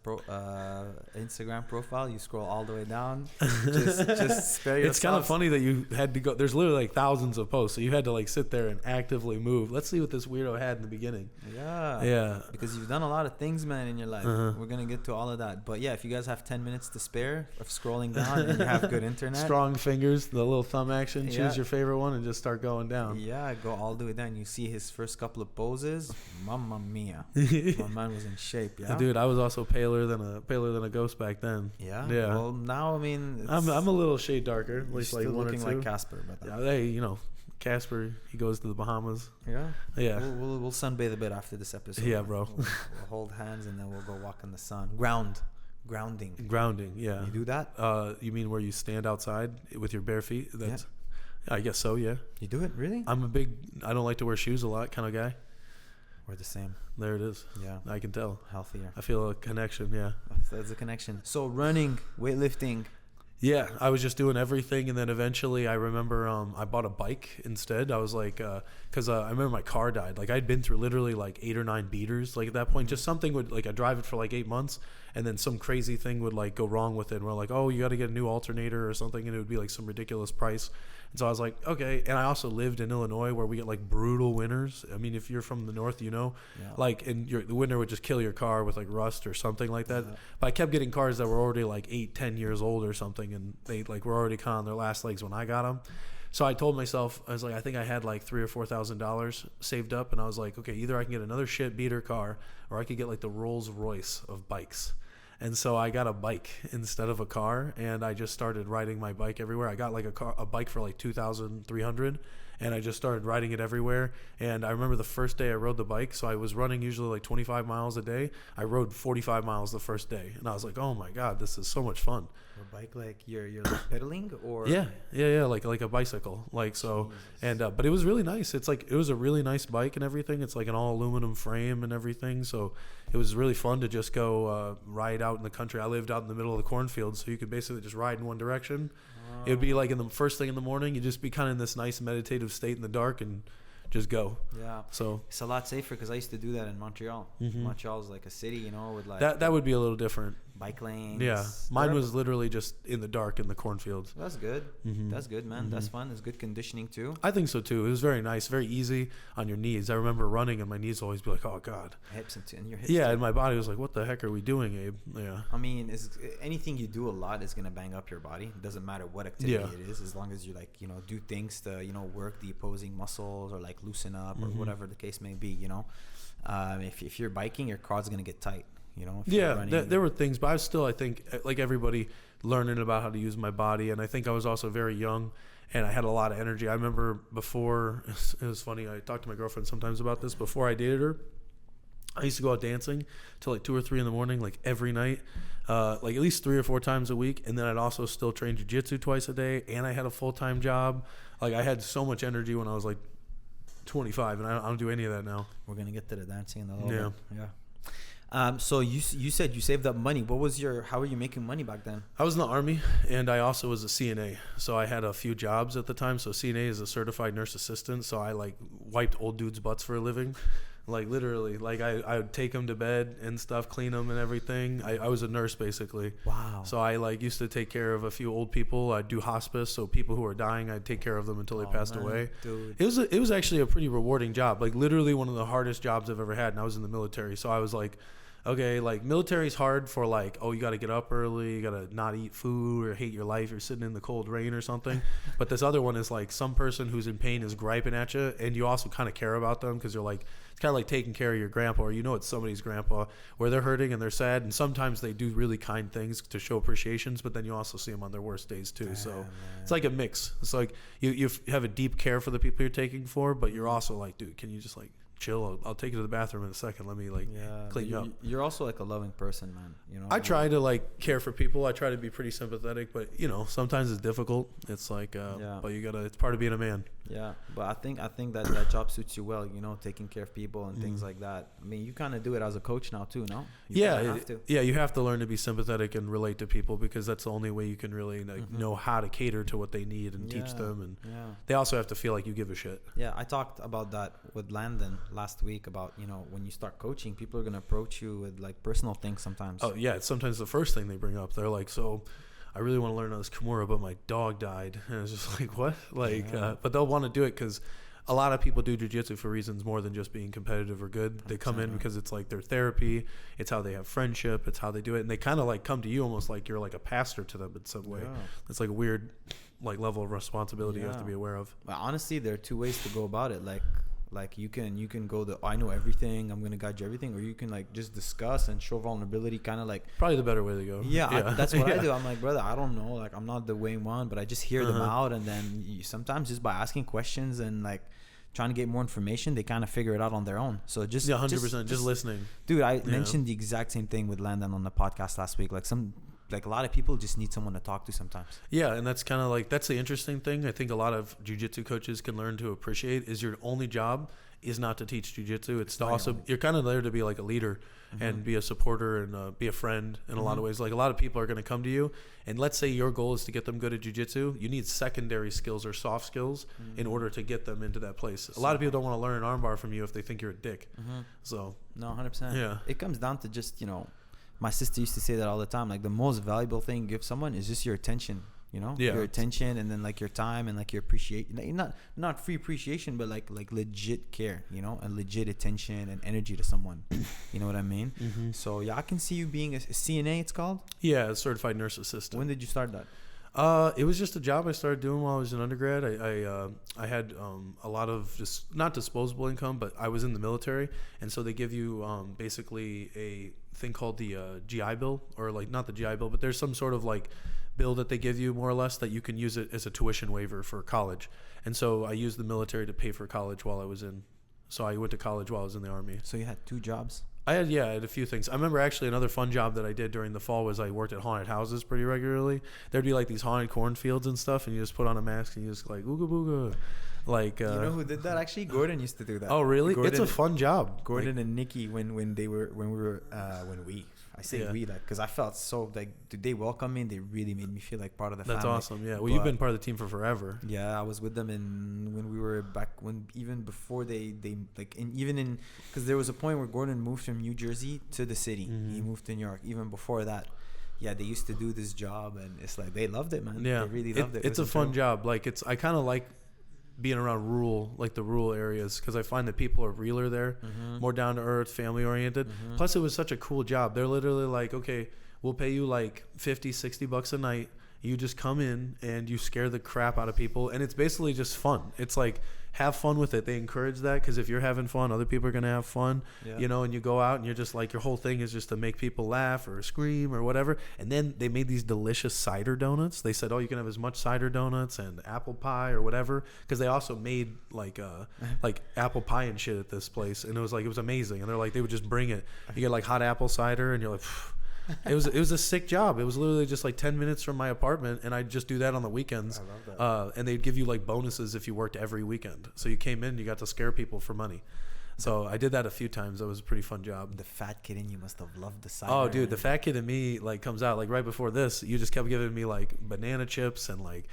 Instagram profile, you scroll all the way down. just spare yourself. It's kind of funny that you had to go. There's literally like thousands of posts, so you had to like sit there and actively move. Let's see what this weirdo had in the beginning. Yeah. Yeah. Because you've done a lot of things, man, in your life. We're gonna get to all of that. But yeah, if you guys have 10 minutes to spare of scrolling down and you have good internet, strong fingers, the little thumb action, Yeah. choose your favorite one and just start going down. yeah, go all the way down. You see his first couple of poses, mamma mia, my man was in shape. Yeah, Dude, I was also paler than a ghost back then. Yeah. Yeah. Well, now I mean, I'm a little shade darker, at you're least still like one or looking two. like Casper, but Yeah, hey, you know, Casper, he goes to the Bahamas. yeah. Yeah. We'll sunbathe a bit after this episode. Yeah, bro. We'll hold hands and then we'll go walk in the sun. Grounding. Grounding, yeah. You do that? You mean where you stand outside with your bare feet? That's, I guess so, yeah. You do it really? I don't like to wear shoes a lot kind of guy. We're the same. There it is. Yeah. I can tell. Healthier. I feel a connection, yeah. That's a connection. So running, weightlifting. Yeah, I was just doing everything, and then eventually I remember I bought a bike instead. I was like, because I remember my car died. Like I'd been through literally like 8 or 9 beaters. Like at that point, just something would like I drive it for like 8 months, and then some crazy thing would like go wrong with it. And we're like, oh, you got to get a new alternator or something, and it would be like some ridiculous price. And so I was like, okay. And I also lived in Illinois where we get like brutal winters. I mean, if you're from the north, you know, like, and the winter would just kill your car with like rust or something like that. But I kept getting cars that were already like 8-10 years old or something, and they like were already kind of on their last legs when I got them. So I told myself, I was like, I think I had like $3,000 or $4,000 saved up, and I was like, okay, either I can get another shit beater car, or I could get like the Rolls Royce of bikes. And so I got a bike instead of a car, and I just started riding my bike everywhere. I got like a bike for like $2,300, and I just started riding it everywhere. And I remember the first day I rode the bike, so I was running usually like 25 miles a day. I rode 45 miles the first day, and I was like, oh my God, this is so much fun. A bike, like you're like pedaling, or Yeah, like a bicycle, like so. Jesus. And but it was really nice. It's like it was a really nice bike and everything. It's like an all aluminum frame and everything, so it was really fun to just go ride out in the country. I lived out in the middle of the cornfield, so you could basically just ride in one direction. It would be like in the first thing in the morning, you just be kind of in this nice meditative state in the dark and just go. Yeah. So It's a lot safer because I used to do that in Montreal. Montreal is like a city, you know, with like that would be a little different. bike lanes. Yeah, mine was literally just in the dark in the cornfields. That's good. That's good, man. That's fun. It's good conditioning too. I think so too. It was very nice, very easy on your knees. I remember running and my knees always be like, "Oh God." Hips and your hips. Yeah, too. and my body was like, "What the heck are we doing, Abe?" Yeah. I mean, anything you do a lot is gonna bang up your body. It doesn't matter what activity it is, as long as you like, you know, do things to, you know, work the opposing muscles or like loosen up or whatever the case may be. You know, if you're biking, your quad's gonna get tight. You know. If you're running, there were things, but I was still, I think, like everybody, learning about how to use my body, and I think I was also very young, and I had a lot of energy. I remember before, it was funny. I talked to my girlfriend sometimes about this. Before I dated her, I used to go out dancing till like 2 or 3 in the morning, like every night, like at least 3 or 4 times a week. And then I'd also still train jiu-jitsu twice a day, and I had a full-time job. Like I had so much energy when I was like 25, and I don't do any of that now. we're gonna get to the dancing in a little bit. Yeah. So you said you saved up money. How were you making money back then? I was in the Army, and I also was a CNA. So I had a few jobs at the time. So CNA is a certified nurse assistant. So I like wiped old dudes' butts for a living. Like literally, like I would take them to bed and stuff, clean them and everything. I was a nurse basically. Wow. So I like used to take care of a few old people. I'd do hospice. So people who were dying, I'd take care of them until they passed away. Dude. It was actually a pretty rewarding job. Like literally one of the hardest jobs I've ever had. And I was in the military. So I was like, okay, like military's hard for like, oh, you got to get up early, you got to not eat food or hate your life, you're sitting in the cold rain or something. But this other one is like some person who's in pain is griping at you, and you also kind of care about them because you're like, it's kind of like taking care of your grandpa, or you know it's somebody's grandpa, where they're hurting and they're sad, and sometimes they do really kind things to show appreciations, but then you also see them on their worst days too. So it's like a mix. It's like you have a deep care for the people you're taking for, but you're also like, dude, can you just like chill? I'll take you to the bathroom in a second. Let me like clean you up. You're also like a loving person, man. You know. I try to like care for people. I try to be pretty sympathetic, but you know, sometimes it's difficult. It's like, but you gotta. It's part of being a man. Yeah, but I think that job suits you well. You know, taking care of people and things like that. I mean, you kind of do it as a coach now too, no? You have to. Yeah. You have to learn to be sympathetic and relate to people, because that's the only way you can really like know how to cater to what they need and teach them. And they also have to feel like you give a shit. Yeah, I talked about that with Landon last week about, you know, when you start coaching, people are gonna approach you with like personal things sometimes. Oh yeah, it's sometimes the first thing they bring up. They're like, so I really want to learn how this Kimura, but my dog died. And it's just like, what? Like, but they'll want to do it because a lot of people do jiu-jitsu for reasons more than just being competitive or good. They come in because it's like their therapy. It's how they have friendship. It's how they do it. And they kind of like come to you almost like you're like a pastor to them in some way. Yeah. It's like a weird like level of responsibility you have to be aware of. Well, honestly, there are two ways to go about it. Like you can go I know everything, I'm gonna guide you everything, or you can like just discuss and show vulnerability, kind of like probably the better way to go. That's what I do. I'm like, brother, I don't know, like I'm not the weighing one, but I just hear them out, and then sometimes just by asking questions and like trying to get more information, they kind of figure it out on their own. So just 100% just listening, dude. I mentioned the exact same thing with Landon on the podcast last week. Like a lot of people just need someone to talk to sometimes. Yeah, and that's kind of like, that's the interesting thing I think a lot of jiu-jitsu coaches can learn to appreciate is your only job is not to teach jiu-jitsu. It's to also, you're kind of there to be like a leader and be a supporter and be a friend in a lot of ways. Like a lot of people are going to come to you, and let's say your goal is to get them good at jiu-jitsu. You need secondary skills or soft skills in order to get them into that place. A lot of people don't want to learn an armbar from you if they think you're a dick. So no, 100%. Yeah, it comes down to just, my sister used to say that all the time. Like the most valuable thing you give someone is just your attention, your attention, and then like your time and like your appreciation, not free appreciation, but like legit care, and legit attention and energy to someone. You know what I mean? So yeah, I can see you being a CNA. It's called. Yeah, certified nurse assistant. When did you start that? It was just a job I started doing while I was in undergrad. I had a lot of just not disposable income, but I was in the military, and so they give you basically a thing called the GI Bill, or like not the GI Bill, but there's some sort of like bill that they give you more or less that you can use it as a tuition waiver for college. And so I used the military to pay for college while I was in. So I went to college while I was in the Army. So you had 2 jobs? I had a few things. I remember actually another fun job that I did during the fall was I worked at haunted houses pretty regularly. There'd be like these haunted cornfields and stuff, and you just put on a mask and you just like ooga booga. Like you know who did that? Actually, Gordon used to do that. Oh really? It's a fun job. Gordon and Nikki when I say we, like, because I felt so like, did they welcome me? And they really made me feel like part of the family. That's awesome. Yeah. Well, you've been part of the team for forever. Yeah, I was with them when we were back, even before they like, and even in, because there was a point where Gordon moved from New Jersey to the city. He moved to New York. Even before that, yeah, they used to do this job, and it's like they loved it, man. Yeah, they really loved it. It's a fun job. Like I kind of like being around the rural areas, because I find that people are realer there, more down to earth, family oriented. Plus it was such a cool job. They're literally like, okay, we'll pay you like $50-$60 a night. You just come in and you scare the crap out of people, and it's basically just fun. It's like, have fun with it. They encourage that, because if you're having fun, other people are going to have fun, and you go out and you're just like, your whole thing is just to make people laugh or scream or whatever. And then they made these delicious cider donuts. They said, oh, you can have as much cider donuts and apple pie or whatever, because they also made like apple pie and shit at this place, and it was amazing. And they're like, they would just bring it. You get like hot apple cider, and you're like, phew. It was a sick job. It was literally just like 10 minutes from my apartment, and I'd just do that on the weekends. I love that. And they'd give you like bonuses if you worked every weekend. So you came in, you got to scare people for money. So I did that a few times. That was a pretty fun job. The fat kid in you must have loved the cider. Oh, dude, the fat kid in me like comes out. Like right before this, you just kept giving me like banana chips and like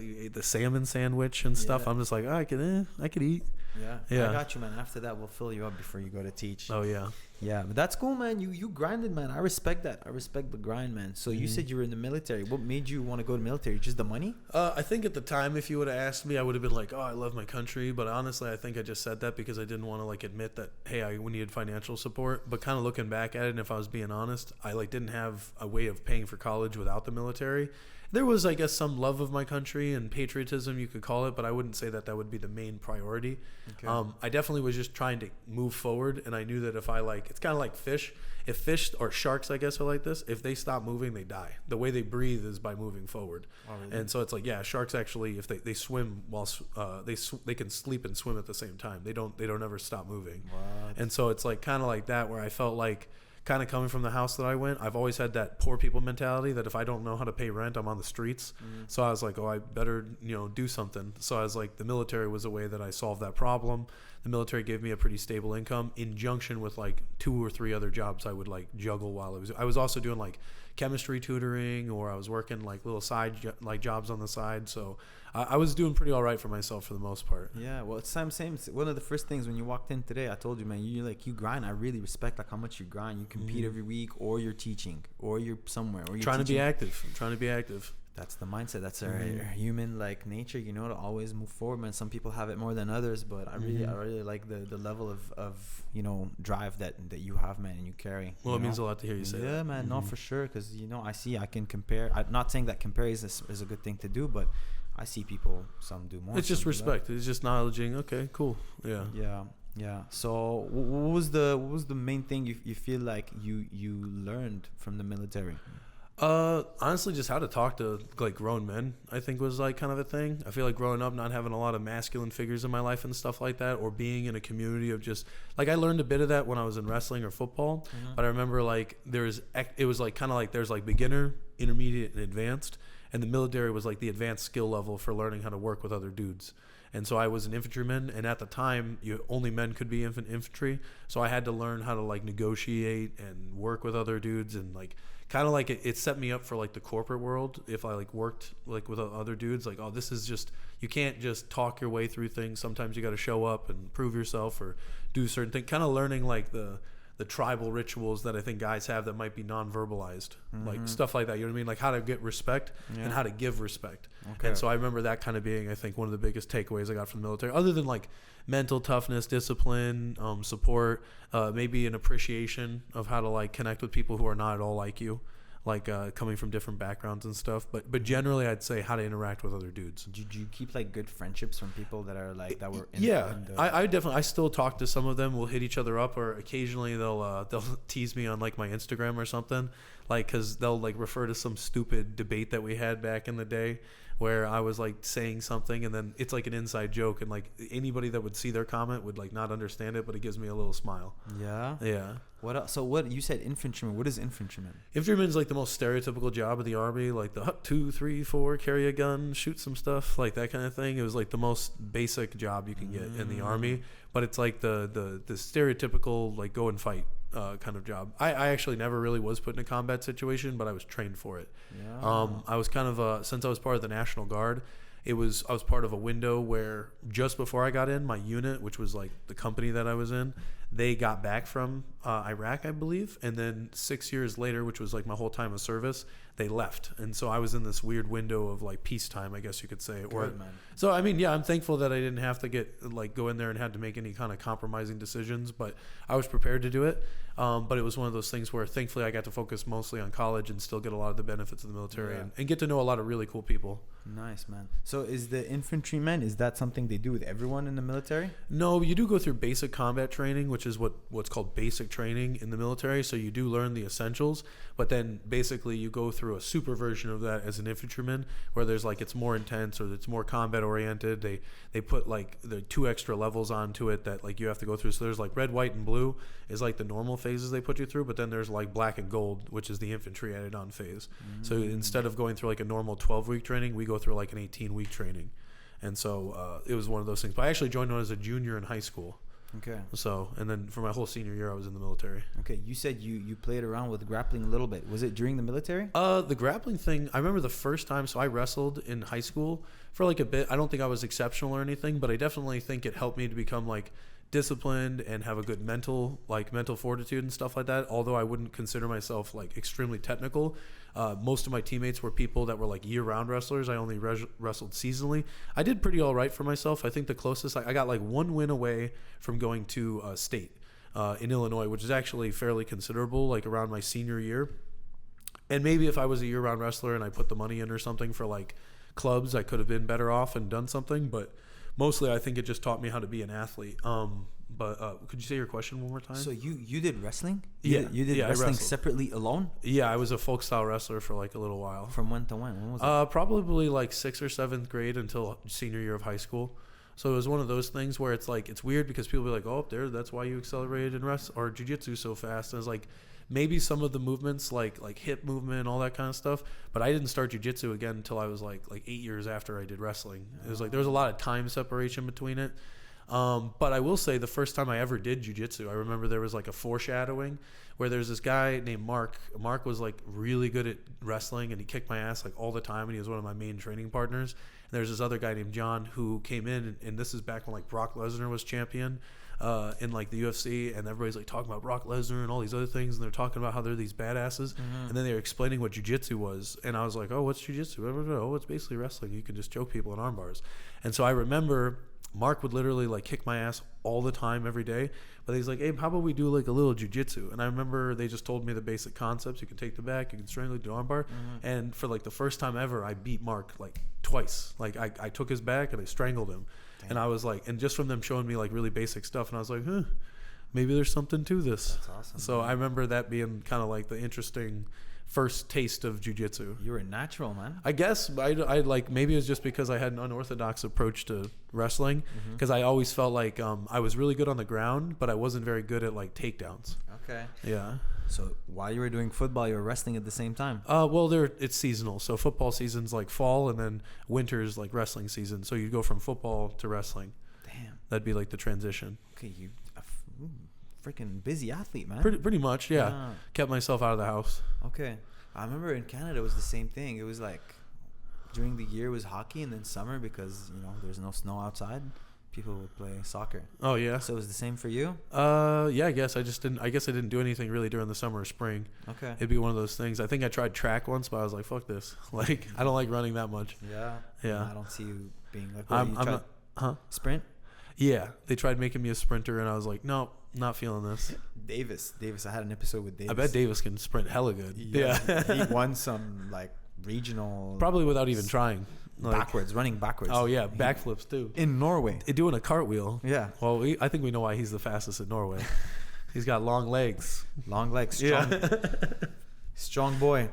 you ate the salmon sandwich and stuff. I'm just like, oh, I could eat. Yeah. I got you, man. After that, we'll fill you up before you go to teach. Oh yeah. Yeah, but that's cool, man. You grinded, man. I respect that. I respect the grind, man. So you said you were in the military. What made you want to go to the military? Just the money? I think at the time, if you would have asked me, I would have been like, oh, I love my country. But honestly, I think I just said that because I didn't want to like admit that, hey, we needed financial support. But kind of looking back at it, and if I was being honest, I like didn't have a way of paying for college without the military. There was, I guess, some love of my country and patriotism, you could call it, but I wouldn't say that would be the main priority. Okay. I definitely was just trying to move forward, and I knew that if it's kind of like fish. If fish or sharks, I guess, are like this, if they stop moving, they die. The way they breathe is by moving forward. Oh, really? And so it's like, yeah, sharks actually, if they swim while they can sleep and swim at the same time. They don't ever stop moving. What? And so it's like kind of like that, where I felt like, kind of coming from the house that I went, I've always had that poor people mentality that if I don't know how to pay rent, I'm on the streets. So I was like, oh, I better, do something. So I was like, the military was a way that I solved that problem. The military gave me a pretty stable income in junction with like 2 or 3 other jobs I would like juggle while I was also doing like chemistry tutoring, or I was working like little side like jobs on the side. So I was doing pretty all right for myself for the most part. Yeah, well, it's same. One of the first things when you walked in today, I told you, man, you grind. I really respect like how much you grind. You compete every week, or you're teaching, or you're somewhere, or you're trying to be active. I'm trying to be active. That's the mindset. That's our human like nature, you know, to always move forward, man. Some people have it more than others, but I really like the level of you know, drive that you have, man, and you carry. Well, it means a lot to hear you say that. Yeah, man, no, for sure, because you know, I can compare. I'm not saying that comparison is a good thing to do, but I see people, some do more. It's just respect. It's just acknowledging. Okay, cool. Yeah. Yeah. So what was the main thing you feel like you learned from the military? Honestly, just how to talk to like grown men, I think was like kind of a thing. I feel like growing up, not having a lot of masculine figures in my life and stuff like that, or being in a community of just like, I learned a bit of that when I was in wrestling or football, but I remember like it was like kind of like there's like beginner, intermediate, and advanced, and the military was like the advanced skill level for learning how to work with other dudes. And so I was an infantryman, and at the time, only men could be infantry. So I had to learn how to like negotiate and work with other dudes, and like kind of like it set me up for like the corporate world. If I like worked like with other dudes, like, oh, this is just, you can't just talk your way through things. Sometimes you got to show up and prove yourself or do certain things. Kind of learning like the tribal rituals that I think guys have that might be non-verbalized, like stuff like that. You know what I mean? Like how to get respect and how to give respect. Okay. And so I remember that kind of being, I think, one of the biggest takeaways I got from the military, other than like mental toughness, discipline, support, maybe an appreciation of how to like connect with people who are not at all like you, like coming from different backgrounds and stuff. But generally, I'd say how to interact with other dudes. Did you keep like good friendships from people that are like that were? I definitely, I still talk to some of them. We'll hit each other up, or occasionally they'll tease me on like my Instagram or something, like because they'll like refer to some stupid debate that we had back in the day, where I was like saying something and then it's like an inside joke, and like anybody that would see their comment would like not understand it, but it gives me a little smile. Yeah. What else? So what you said, infantryman. What is infantryman? Infantryman's like the most stereotypical job of the army, like the 2, 3, 4, carry a gun, shoot some stuff, like that kind of thing. It was like the most basic job you can get in the army, but it's like the stereotypical like go and fight kind of job. I actually never really was put in a combat situation, but I was trained for it. I was kind of since I was part of the National Guard, I was part of a window where just before I got in, my unit, which was like the company that I was in, they got back from Iraq, I believe, and then 6 years later, which was like my whole time of service, they left. And so I was in this weird window of like peacetime, I guess you could say. Good, man. So I mean, yeah, I'm thankful that I didn't have to go in there and had to make any kind of compromising decisions, but I was prepared to do it. But it was one of those things where thankfully I got to focus mostly on college and still get a lot of the benefits of the military and get to know a lot of really cool people. Nice, man. So is the infantryman, is that something they do with everyone in the military? No, you do go through basic combat training, which is what's called basic training in the military. So you do learn the essentials, but then basically you go through a super version of that as an infantryman, where there's like, it's more intense or it's more combat oriented. They put like the 2 extra levels onto it that like you have to go through. So there's like red, white, and blue is like the normal phases they put you through, but then there's like black and gold, which is the infantry added on phase. So instead of going through like a normal 12-week training, we go through like an 18-week training. And so it was one of those things. But I actually joined when I was a junior in high school. Okay. So, and then for my whole senior year, I was in the military. Okay, you said you played around with grappling a little bit. Was it during the military? The grappling thing, I remember the first time, so I wrestled in high school for like a bit. I don't think I was exceptional or anything, but I definitely think it helped me to become like disciplined and have a good mental fortitude and stuff like that. Although I wouldn't consider myself like extremely technical. Most of my teammates were people that were like year-round wrestlers. I only wrestled seasonally. I did pretty all right for myself. I think the closest I got like 1 win away from going to state in Illinois, which is actually fairly considerable, like around my senior year. And maybe if I was a year-round wrestler and I put the money in or something for like clubs, I could have been better off and done something. But mostly I think it just taught me how to be an athlete. But could you say your question one more time? So you did wrestling? You did wrestling separately alone? Yeah, I was a folk style wrestler for like a little while. From when to when? When was it? Probably like 6th or 7th grade until senior year of high school. So it was one of those things where it's like, it's weird because people be like, oh, that's why you accelerated in or jiu-jitsu so fast. And it's like, maybe some of the movements like hip movement, all that kind of stuff. But I didn't start jiu-jitsu again until I was like 8 years after I did wrestling. It was like, there was a lot of time separation between it. But I will say the first time I ever did jiu-jitsu, I remember there was like a foreshadowing where there's this guy named Mark. Mark was like really good at wrestling, and he kicked my ass like all the time, and he was one of my main training partners. And there's this other guy named John who came in, and this is back when like Brock Lesnar was champion in like the UFC, and everybody's like talking about Brock Lesnar and all these other things, and they're talking about how they're these badasses, and then they were explaining what jiu-jitsu was, and I was like, oh, what's jiu-jitsu? Oh, it's basically wrestling. You can just choke people in arm bars. And so I remember Mark would literally like kick my ass all the time every day, but he's like, hey, how about we do like a little jiu-jitsu? And I remember they just told me the basic concepts. You can take the back, you can strangle, do arm bar, and for like the first time ever, I beat Mark like twice. Like I took his back and I strangled him. Damn. And I was like, and just from them showing me like really basic stuff, and I was like, maybe there's something to this. That's awesome. So man. I remember that being kind of like the interesting first taste of jiu-jitsu. You were a natural, man. I guess I like, maybe it was just because I had an unorthodox approach to wrestling, because I always felt like I was really good on the ground, but I wasn't very good at like takedowns. Okay. Yeah. So while you were doing football, you were wrestling at the same time? Well, it's seasonal. So football season's like fall, and then winter's like wrestling season. So you go from football to wrestling. Damn. That'd be like the transition. Okay, you freaking busy athlete, man. Pretty much, yeah. Kept myself out of the house. Okay. I remember in Canada it was the same thing. It was like during the year it was hockey, and then summer, because there's no snow outside, people would play soccer. Oh yeah. So it was the same for you? Yeah, I guess I didn't do anything really during the summer or spring. Okay. It'd be one of those things. I think I tried track once, but I was like, fuck this. Like, I don't like running that much. Yeah. I don't see you being like, I'm not, sprint? Yeah. They tried making me a sprinter, and I was like, no, not feeling this. Davis, I had an episode with Davis. I bet Davis can sprint hella good. Yeah. He won some like regional. Probably without even trying. Like, running backwards. Oh yeah, backflips too. In Norway. Doing a cartwheel. Yeah. Well, I think we know why he's the fastest in Norway. He's got long legs. Long legs. Strong. Yeah. Strong boy.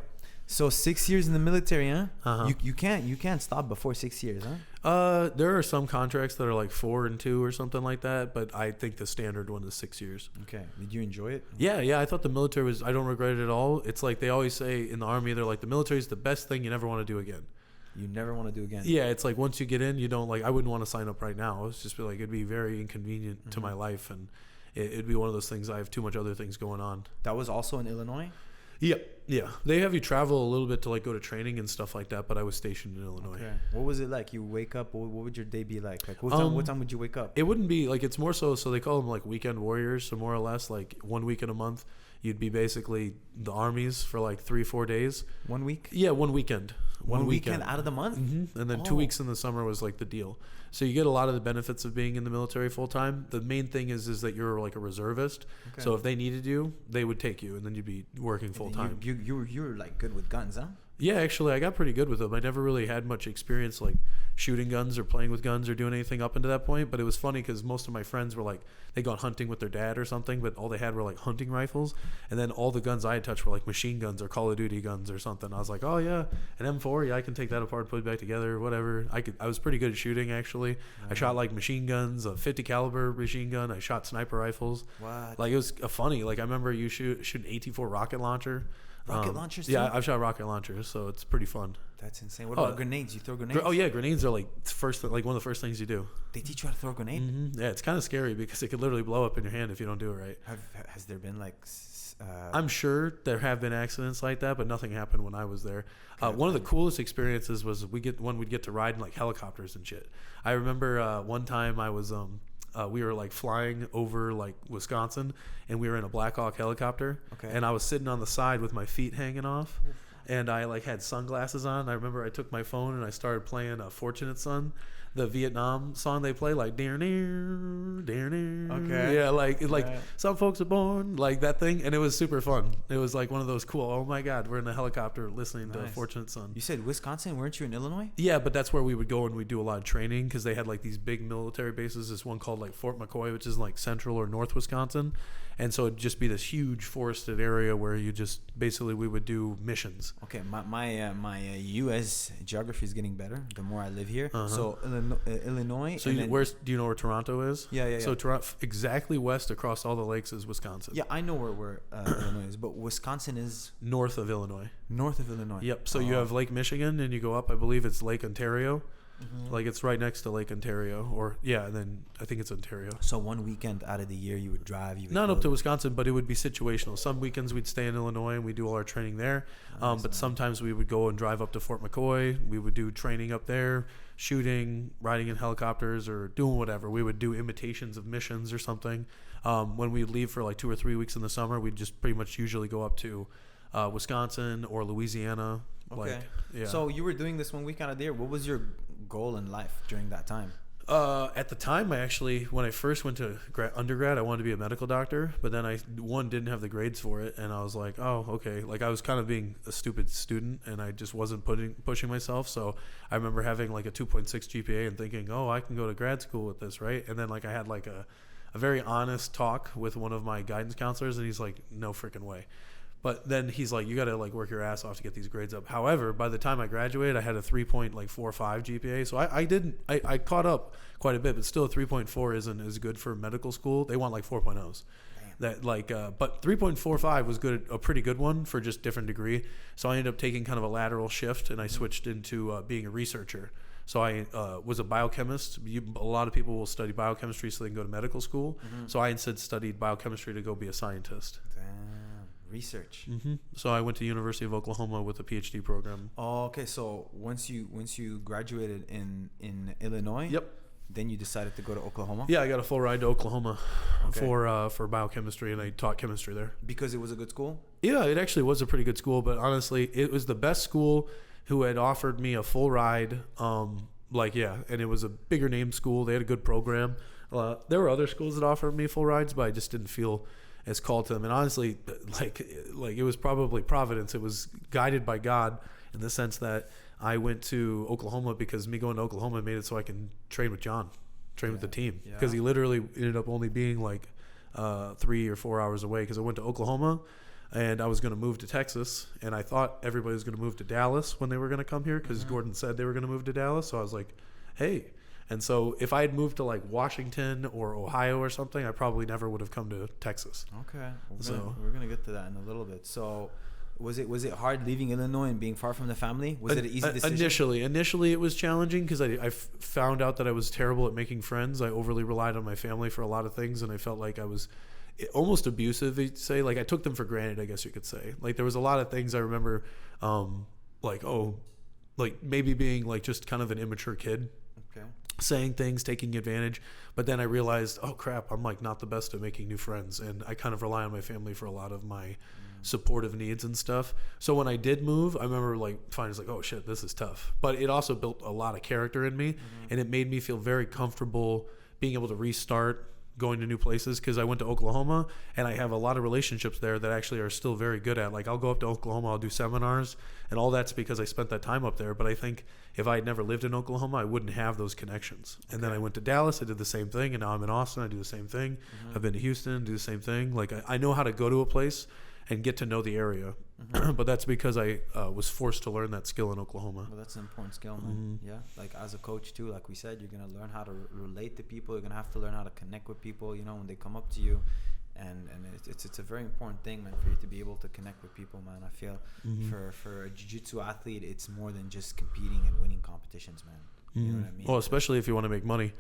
So 6 years in the military, huh? Uh-huh. You can't stop before 6 years, huh? There are some contracts that are like 4 and 2 or something like that, but I think the standard one is 6 years. Okay. Did you enjoy it? Yeah. I thought the military I don't regret it at all. It's like they always say in the Army, they're like, the military is the best thing you never want to do again. You never want to do again. Yeah, it's like once you get in, you don't like. I wouldn't want to sign up right now. It's just like it'd be very inconvenient to my life, and it'd be one of those things. I have too much other things going on. That was also in Illinois? Yeah. They have you travel a little bit to like go to training and stuff like that, but I was stationed in Illinois. Okay. What was it like? You wake up, what would your day be like? Like what time would you wake up? It wouldn't be like, it's more so they call them like weekend warriors. So more or less like 1 week in a month, you'd be basically the armies for like 3-4 days. 1 week? Yeah, one weekend. One weekend out of the month? Mm-hmm. And then 2 weeks in the summer was like the deal. So you get a lot of the benefits of being in the military full time. The main thing is that you're like a reservist. Okay. So if they needed you, they would take you, and then you'd be working full time. You were like good with guns, huh? Yeah, actually, I got pretty good with them. I never really had much experience like shooting guns or playing with guns or doing anything up until that point. But it was funny because most of my friends were like, they gone hunting with their dad or something, but all they had were like hunting rifles. And then all the guns I had touched were like machine guns or Call of Duty guns or something. I was like, oh yeah, an M4, yeah, I can take that apart, put it back together, whatever. I was pretty good at shooting actually. I shot like machine guns, a 50 caliber machine gun. I shot sniper rifles. What? Like it was funny. Like I remember you shoot an AT-4 rocket launcher. Rocket launchers too? Yeah, I've shot rocket launchers, so it's pretty fun. That's insane. What about grenades? You throw grenades? Oh yeah, grenades are like one of the first things you do. They teach you how to throw a grenade? Mm-hmm. Yeah, it's kind of scary because it could literally blow up in your hand if you don't do it right. Has there been like... I'm sure there have been accidents like that, but nothing happened when I was there. One of the coolest experiences was we'd get to ride in like helicopters and shit. I remember one time I was... we were like flying over like Wisconsin, and we were in a Black Hawk helicopter. Okay. And I was sitting on the side with my feet hanging off, and I like had sunglasses on. I remember I took my phone and I started playing "Fortunate Son," the Vietnam song they play, like "Dear near, dear near." Okay. Yeah, like some folks are born, like that thing, and it was super fun. It was like one of those cool. Oh my God, we're in a helicopter listening to "Fortunate Son." You said Wisconsin, weren't you in Illinois? Yeah, but that's where we would go and we'd do a lot of training because they had like these big military bases. This one called like Fort McCoy, which is like central or north Wisconsin. And so it'd just be this huge forested area where you just basically we would do missions. Okay, my U.S. geography is getting better the more I live here. Uh-huh. So Illinois. So do you know where Toronto is? Yeah. So Toronto, exactly west across all the lakes is Wisconsin. Yeah, I know where Illinois is, but Wisconsin is north of Illinois. North of Illinois. Yep. So you have Lake Michigan, and you go up. I believe it's Lake Ontario. Like it's right next to Lake Ontario, or and then I think it's Ontario. So one weekend out of the year you would drive. Not up to Wisconsin, but it would be situational. Some weekends we'd stay in Illinois and we do all our training there. But sometimes we would go and drive up to Fort McCoy. We would do training up there, shooting, riding in helicopters, or doing whatever. We would do imitations of missions or something. When we'd leave for like 2 or 3 weeks in the summer, we'd just pretty much usually go up to Wisconsin or Louisiana. Okay. So you were doing this 1 week out of the year. What was your goal in life during that time? At the time, when I first went to undergrad, I wanted to be a medical doctor, but then I didn't have the grades for it, and I was like, oh, okay. Like I was kind of being a stupid student, and I just wasn't pushing myself. So I remember having like a 2.6 GPA and thinking, oh, I can go to grad school with this, right? And then like I had like a very honest talk with one of my guidance counselors, and he's like, no freaking way. But then he's like, you got to like work your ass off to get these grades up. However, by the time I graduated, I had a 3.45 GPA. So I caught up quite a bit, but still a 3.4 isn't as good for medical school. They want like 4.0s. That like, but 3.45 was good, a pretty good one for just different degree. So I ended up taking kind of a lateral shift, and I switched into being a researcher. So I was a biochemist. A lot of people will study biochemistry so they can go to medical school. So I instead studied biochemistry to go be a scientist. Research. So I went to University of Oklahoma with a PhD program. Oh, okay. So once you graduated in Illinois, then you decided to go to Oklahoma. Yeah, I got a full ride to Oklahoma for biochemistry, and I taught chemistry there. Because it was a good school? Yeah, it actually was a pretty good school, but honestly, it was the best school who had offered me a full ride. And it was a bigger name school. They had a good program. There were other schools that offered me full rides, but I just didn't feel as called to them. And honestly, like it was probably Providence. It was guided by God in the sense that I went to Oklahoma because me going to Oklahoma made it so I can train with John, with the team. Because he literally ended up only being like 3 or 4 hours away, because I went to Oklahoma and I was going to move to Texas, and I thought everybody was going to move to Dallas when they were going to come here, because Gordon said they were going to move to Dallas. So I was like, hey. And so if I had moved to like Washington or Ohio or something, I probably never would have come to Texas. Okay. We're gonna get to that in a little bit. So was it hard leaving Illinois and being far from the family? Was it an easy decision? Initially it was challenging, because I found out that I was terrible at making friends. I overly relied on my family for a lot of things, and I felt like I was almost abusive, you'd say. Like I took them for granted, I guess you could say. Like there was a lot of things I remember, maybe being like just kind of an immature kid. Okay. Saying things, taking advantage. But then I realized, oh crap, I'm like not the best at making new friends, and I kind of rely on my family for a lot of my supportive needs and stuff. So when I did move, I remember like finding like, oh shit, this is tough. But it also built a lot of character in me, and it made me feel very comfortable being able to restart going to new places, because I went to Oklahoma and I have a lot of relationships there that actually are still very good at. Like I'll go up to Oklahoma, I'll do seminars, and all that's because I spent that time up there. But I think if I had never lived in Oklahoma, I wouldn't have those connections. And then I went to Dallas, I did the same thing, and now I'm in Austin, I do the same thing. I've been to Houston, do the same thing. Like I know how to go to a place and get to know the area. But that's because I was forced to learn that skill in Oklahoma. Well, that's an important skill, man. Yeah, like as a coach too, like we said, you're gonna learn how to relate to people. You're gonna have to learn how to connect with people, when they come up to you, and it's a very important thing, man, for you to be able to connect with people, man. I feel for a jiu-jitsu athlete, it's more than just competing and winning competitions, man. You know what I mean? Well, especially if you want to make money.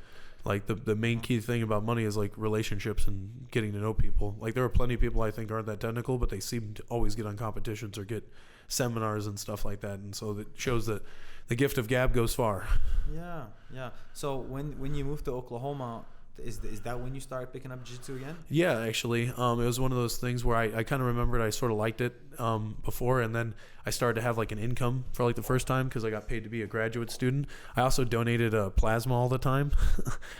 Like the main key thing about money is like relationships and getting to know people. Like there are plenty of people I think aren't that technical, but they seem to always get on competitions or get seminars and stuff like that. And so that shows that the gift of gab goes far. Yeah. So when you moved to Oklahoma, is that when you started picking up jiu-jitsu again? Yeah, actually. It was one of those things where I kind of remembered I sort of liked it before, and then I started to have like an income for like the first time because I got paid to be a graduate student. I also donated plasma all the time.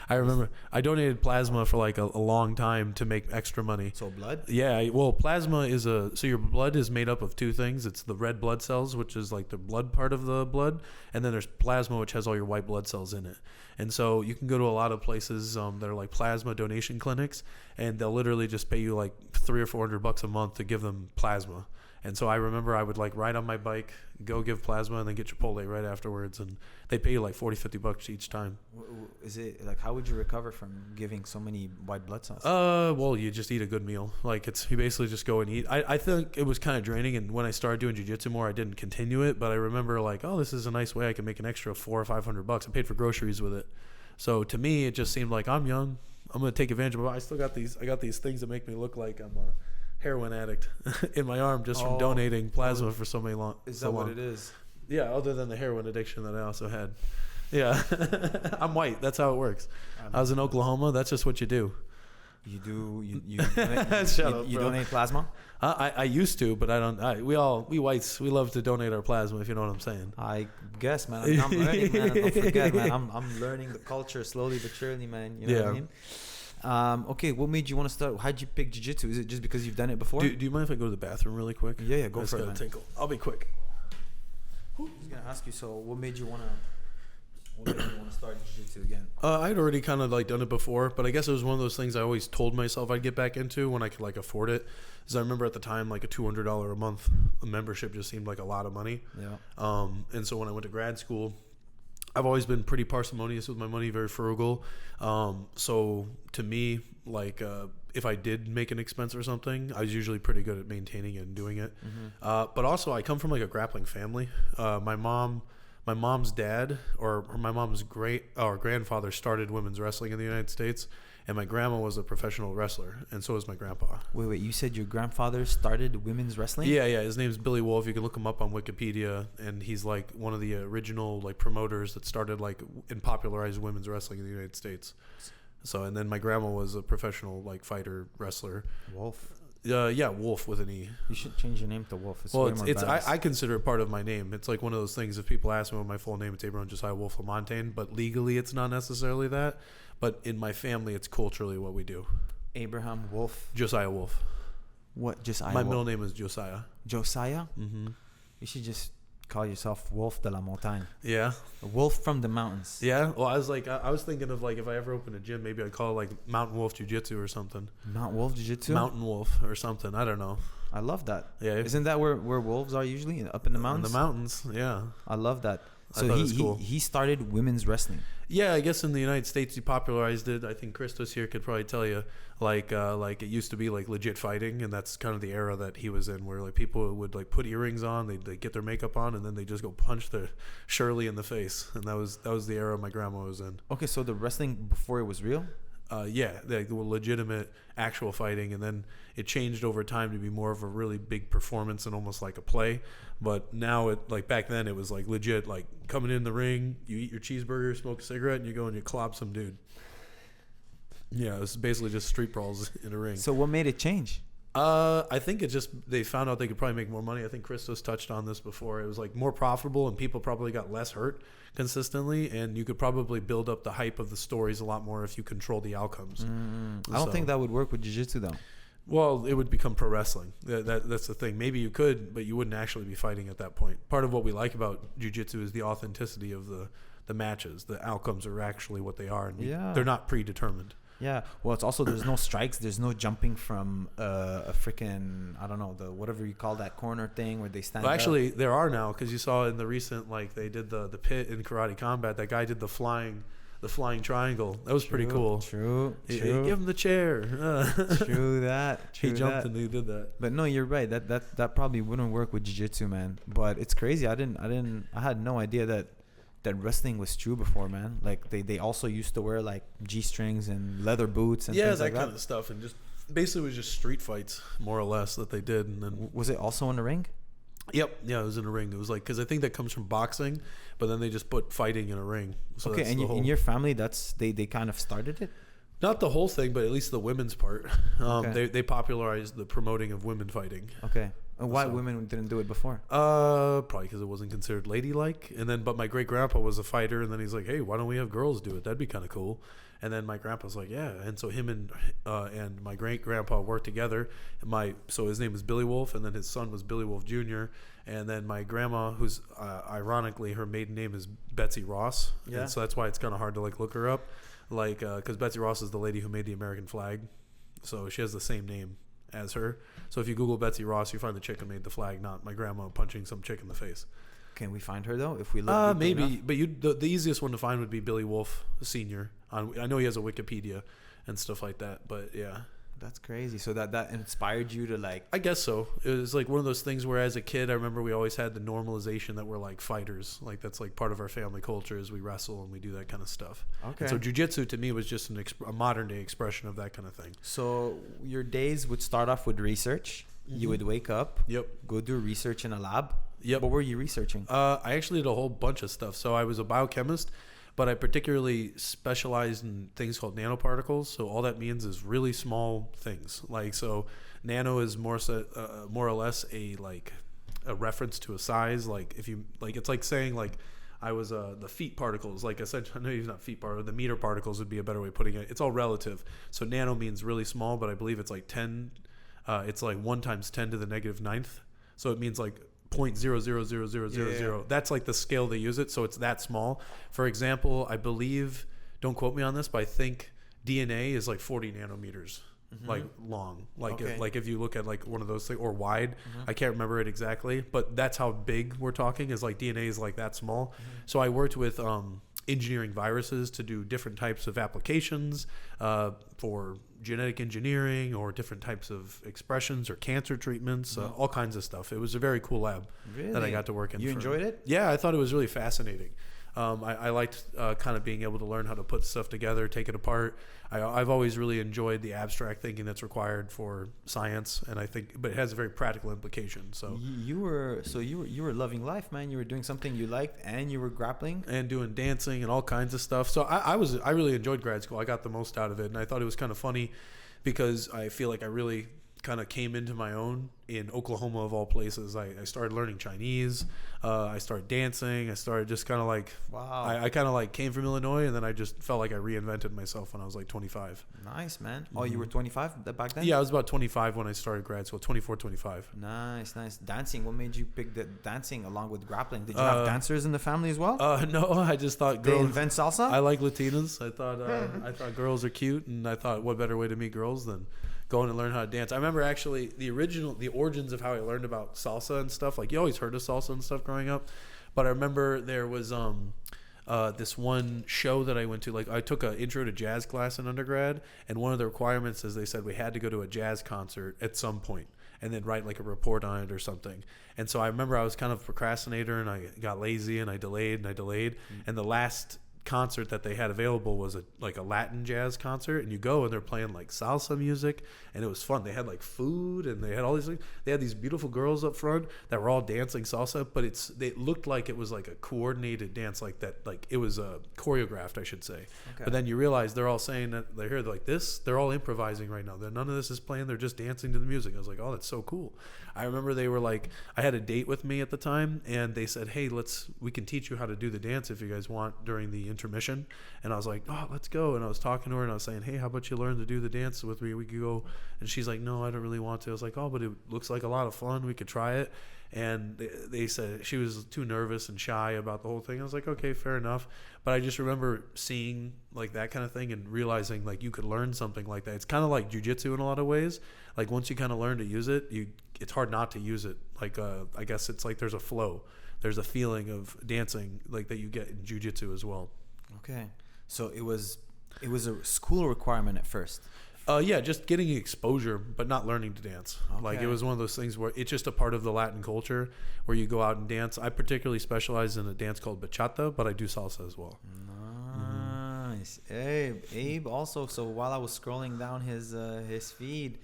I remember I donated plasma for like a long time to make extra money. So blood? Yeah, well, plasma is so your blood is made up of two things. It's the red blood cells, which is like the blood part of the blood, and then there's plasma, which has all your white blood cells in it. And so you can go to a lot of places that are like plasma donation clinics, and they'll literally just pay you like $300 or $400 a month to give them plasma. And so I remember I would like ride on my bike, go give plasma, and then get Chipotle right afterwards. And they pay you like $40-$50 each time. Is it like, how would you recover from giving so many white blood cells? Well, you just eat a good meal. Like you basically just go and eat. I think it was kind of draining. And when I started doing jiu-jitsu more, I didn't continue it. But I remember like, oh, this is a nice way I can make an extra $400 or $500. I paid for groceries with it. So to me, it just seemed like I'm young. I'm going to take advantage of it. I still got these. I got these things that make me look like I'm a heroin addict in my arm just from donating plasma for so many long. Is that what it is? Yeah, other than the heroin addiction that I also had. Yeah. I'm white. That's how it works. I was in Oklahoma. That's just what you do. You donate plasma? I used to, but I don't. We whites, we love to donate our plasma, if you know what I'm saying. I guess, man. I'm learning, man. Don't forget, man. I'm learning the culture slowly but surely, man. You know what I mean? Okay, what made you want to start? How'd you pick jiu-jitsu? Is it just because you've done it before? Do you mind if I go to the bathroom really quick? Yeah, go for it, man. Tinkle. I'll be quick. I was gonna ask you. So, what made you wanna start jiu-jitsu again? I'd already kind of like done it before, but I guess it was one of those things I always told myself I'd get back into when I could like afford it. Because I remember at the time, like a $200 a month membership just seemed like a lot of money. Yeah. And so when I went to grad school, I've always been pretty parsimonious with my money, very frugal. So to me, like if I did make an expense or something, I was usually pretty good at maintaining it and doing it. Mm-hmm. But also, I come from like a grappling family. My mom's dad, or my mom's grandfather started women's wrestling in the United States, and my grandma was a professional wrestler, and so was my grandpa. Wait, you said your grandfather started women's wrestling? Yeah, his name's Billy Wolf. You can look him up on Wikipedia, and he's like one of the original like promoters that started like and popularized women's wrestling in the United States. So, and then my grandma was a professional like fighter wrestler. Wolf. Yeah, Wolf with an E. You should change your name to Wolf. I consider it part of my name. It's like one of those things. If people ask me what my full name, it's Abraham Josiah Wolf of Montagne. But legally, it's not necessarily that. But in my family, it's culturally what we do. Abraham Wolf. Josiah Wolf. What? Josiah. My middle name is Josiah. Josiah. Mm-hmm. You should just call yourself Wolf de la Montagne. Yeah. Wolf from the mountains. Yeah. Well, I was thinking of like if I ever opened a gym, maybe I'd call it like Mountain Wolf Jiu-Jitsu or something. Mount Wolf Jiu-Jitsu? Mountain Wolf or something. I don't know. I love that. Yeah. Isn't that where wolves are usually? Up in the mountains? In the mountains, yeah. I love that. So he started women's wrestling. Yeah, I guess in the United States he popularized it. I think Christos here could probably tell you, like it used to be like legit fighting, and that's kind of the era that he was in, where like people would like put earrings on, they'd get their makeup on, and then they just go punch the Shirley in the face, and that was the era my grandma was in. Okay, so the wrestling before it was real? Yeah, they were legitimate actual fighting, and then it changed over time to be more of a really big performance and almost like a play. But now it, like back then, it was like legit, like coming in the ring, you eat your cheeseburger, smoke a cigarette, and you go and you clop some dude. Yeah, it's basically just street brawls in a ring. So what made it change? I think it just, they found out they could probably make more money. I think Christos touched on this before. It was like more profitable, and people probably got less hurt consistently, and you could probably build up the hype of the stories a lot more if you control the outcomes. I don't think that would work with jiu-jitsu though. Well, it would become pro wrestling. That's the thing. Maybe you could, but you wouldn't actually be fighting at that point. Part of what we like about jiu-jitsu is the authenticity of the matches. The outcomes are actually what they are, and they're not predetermined. Yeah. Well, it's also, there's no strikes. There's no jumping from a freaking, I don't know, the whatever you call that corner thing where they stand up. Actually, there are now, because you saw in the recent, like they did the pit in Karate Combat. That guy did the flying triangle. That was pretty cool. True. Give him the chair. True that. He jumped and he did that. But no, you're right. That probably wouldn't work with jiu-jitsu, man. But it's crazy. I had no idea that wrestling was true before, man. Like they also used to wear like G-strings and leather boots and things like that. Kind of stuff, and just basically it was just street fights more or less that they did. And then was it also in the ring? Yep. Yeah, it was in a ring. It was like, because I think that comes from boxing, but then they just put fighting in a ring. So okay, and in your family, they kind of started it? Not the whole thing, but at least the women's part. Okay. They popularized the promoting of women fighting. Okay. And why women didn't do it before? Probably because it wasn't considered ladylike. And then, but my great grandpa was a fighter, and then he's like, "Hey, why don't we have girls do it? That'd be kind of cool." And then my grandpa's like, "Yeah." And so him and my great grandpa worked together. So his name was Billy Wolf, and then his son was Billy Wolf Jr. And then my grandma, who's ironically her maiden name is Betsy Ross. Yeah. And so that's why it's kind of hard to like look her up, like because Betsy Ross is the lady who made the American flag, so she has the same name as her. So if you Google Betsy Ross, you find the chick who made the flag, not my grandma punching some chick in the face. Can we find her though? If we look Maybe, enough? but the easiest one to find would be Billy Wolf Senior. I know he has a Wikipedia and stuff like that, but yeah. That's crazy. So that inspired you to like. I guess so. It was like one of those things where as a kid, I remember we always had the normalization that we're like fighters. Like that's like part of our family culture is we wrestle and we do that kind of stuff. Okay. And so jujitsu to me was just a modern day expression of that kind of thing. So your days would start off with research. Mm-hmm. You would wake up. Yep. Go do research in a lab. Yep. What were you researching? I actually did a whole bunch of stuff. So I was a biochemist, but I particularly specialized in things called nanoparticles. So all that means is really small things. Like, so nano is more or less a reference to a size. Like if you like, it's like saying like I was the feet particles. Like I said, I know he's not feet particles. The meter particles would be a better way of putting it. It's all relative. So nano means really small, but I believe it's like 10. It's like 1 × 10 to the negative ninth. So it means like 0.000000. Yeah. That's like the scale they use it, so it's that small. For example, I believe, don't quote me on this, but I think DNA is like 40 nanometers, like long. Like Okay. like if you look at like one of those things, or wide, Mm-hmm. I can't remember it exactly, but that's how big we're talking. Is like DNA is like that small. So I worked with engineering viruses to do different types of applications for genetic engineering or different types of expressions or cancer treatments, all kinds of stuff. It was a very cool lab that I got to work in. You enjoyed it? Yeah, I thought it was really fascinating. I liked kind of being able to learn how to put stuff together, take it apart. I've always really enjoyed the abstract thinking that's required for science, and I think, but it has a very practical implication. So You were loving life, man. You were doing something you liked, and you were grappling. and doing dancing and all kinds of stuff. So I really enjoyed grad school. I got the most out of it, and I thought it was kind of funny because I feel like I really kind of came into my own in Oklahoma of all places. I started learning Chinese. I started dancing. I started just kind of like, Wow. I kind of like came from Illinois, and then I just felt like I reinvented myself when I was like 25. Nice, man. Oh, you were 25 back then? Yeah, I was about 25 when I started grad school, 24, 25. Nice. Dancing. What made you pick the dancing along with grappling? Did you have dancers in the family as well? No, I just thought They girls. invent salsa? I like Latinas. I thought girls are cute, and I thought what better way to meet girls than going and learn how to dance. I remember actually the origins of how I learned about salsa and stuff. Like you always heard of salsa and stuff growing up, but I remember there was this one show that I went to. Like I took an intro to jazz class in undergrad, and one of the requirements is they said we had to go to a jazz concert at some point and then write like a report on it or something. And so I remember I was kind of a procrastinator, and I got lazy, and I delayed, and the last concert that they had available was a Latin jazz concert, and you go and they're playing like salsa music, and it was fun. They had like food, and they had all these things. They had these beautiful girls up front that were all dancing salsa, but it looked like it was like a coordinated dance, like that, like it was choreographed, I should say. Okay. But then you realize they're all saying that they're here like this, they're all improvising right now. None of this is playing, they're just dancing to the music. I was like, oh, that's so cool. I remember they were like, I had a date with me at the time, and they said, hey, we can teach you how to do the dance if you guys want during the intermission. And I was like, oh, let's go. And I was talking to her, and I was saying, hey, how about you learn to do the dance with me? We could go. And she's like, no, I don't really want to. I was like, oh, but it looks like a lot of fun. We could try it. And they said she was too nervous and shy about the whole thing. I was like, okay, fair enough. But I just remember seeing like that kind of thing and realizing like you could learn something like that. It's kind of like jujitsu in a lot of ways. Like once you kind of learn to use it, it's hard not to use it. Like I guess it's like there's a flow. There's a feeling of dancing like that you get in jujitsu as well. Okay. So it was a school requirement at first. Yeah, just getting exposure, but not learning to dance. Okay. Like it was one of those things where it's just a part of the Latin culture where you go out and dance. I particularly specialize in a dance called bachata, but I do salsa as well. Nice. Hey, Abe also. So while I was scrolling down his feed,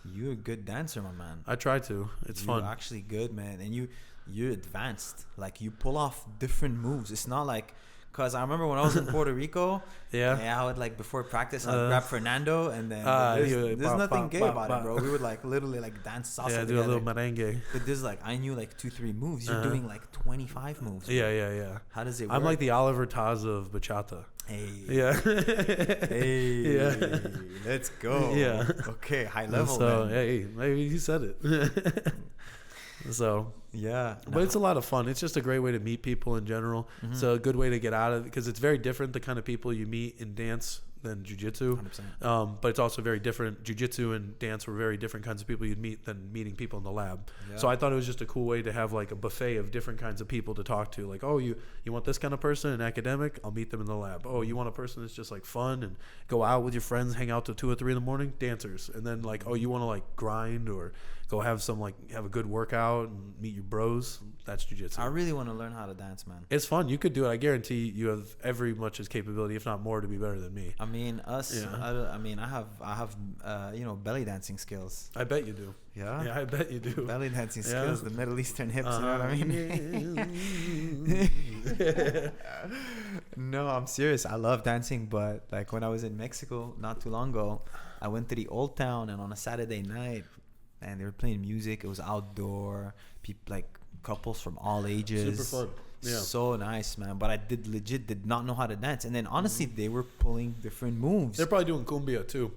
you're a good dancer, my man. I try to. It's fun. You're actually good, man. And you're advanced. Like you pull off different moves. It's not like, because I remember when I was in Puerto Rico, I would like before practice I'd grab Fernando, and then there's nothing gay about it, bro. We would like literally like dance salsa together. Do a little merengue. But this like I knew like 2-3 moves. You're doing like 25 moves. Bro. Yeah. How does it work? I'm like the Oliver Taza of bachata. Hey. Yeah. Hey. Yeah. Let's go. Yeah. Okay, high level. So man. hey, maybe you said it. So yeah, but it's a lot of fun. It's just a great way to meet people in general. It's a good way to get out of it because it's very different the kind of people you meet in dance than jiu-jitsu. 100%. But it's also very different. Jiu-jitsu and dance were very different kinds of people you'd meet than meeting people in the lab. Yeah. So I thought it was just a cool way to have like a buffet of different kinds of people to talk to. Like, oh, you want this kind of person, an academic? I'll meet them in the lab. Oh, you want a person that's just like fun and go out with your friends, hang out till 2 or 3 in the morning? Dancers. And then like, oh, you want to like grind or go have a good workout and meet your bros? That's jiu-jitsu. I really want to learn how to dance, man. It's fun. You could do it. I guarantee you have every much as capability, if not more, to be better than me. I mean, I have belly dancing skills. I bet you do. Yeah? Yeah, I bet you do. Belly dancing skills, the Middle Eastern hips, you know what I mean? No, I'm serious. I love dancing, but like when I was in Mexico not too long ago, I went to the Old Town, and on a Saturday night, and they were playing music. It was outdoor, people like couples from all ages. Super fun. Yeah. So nice, man. But I did not know how to dance. And then honestly, they were pulling different moves. They're probably doing cumbia too.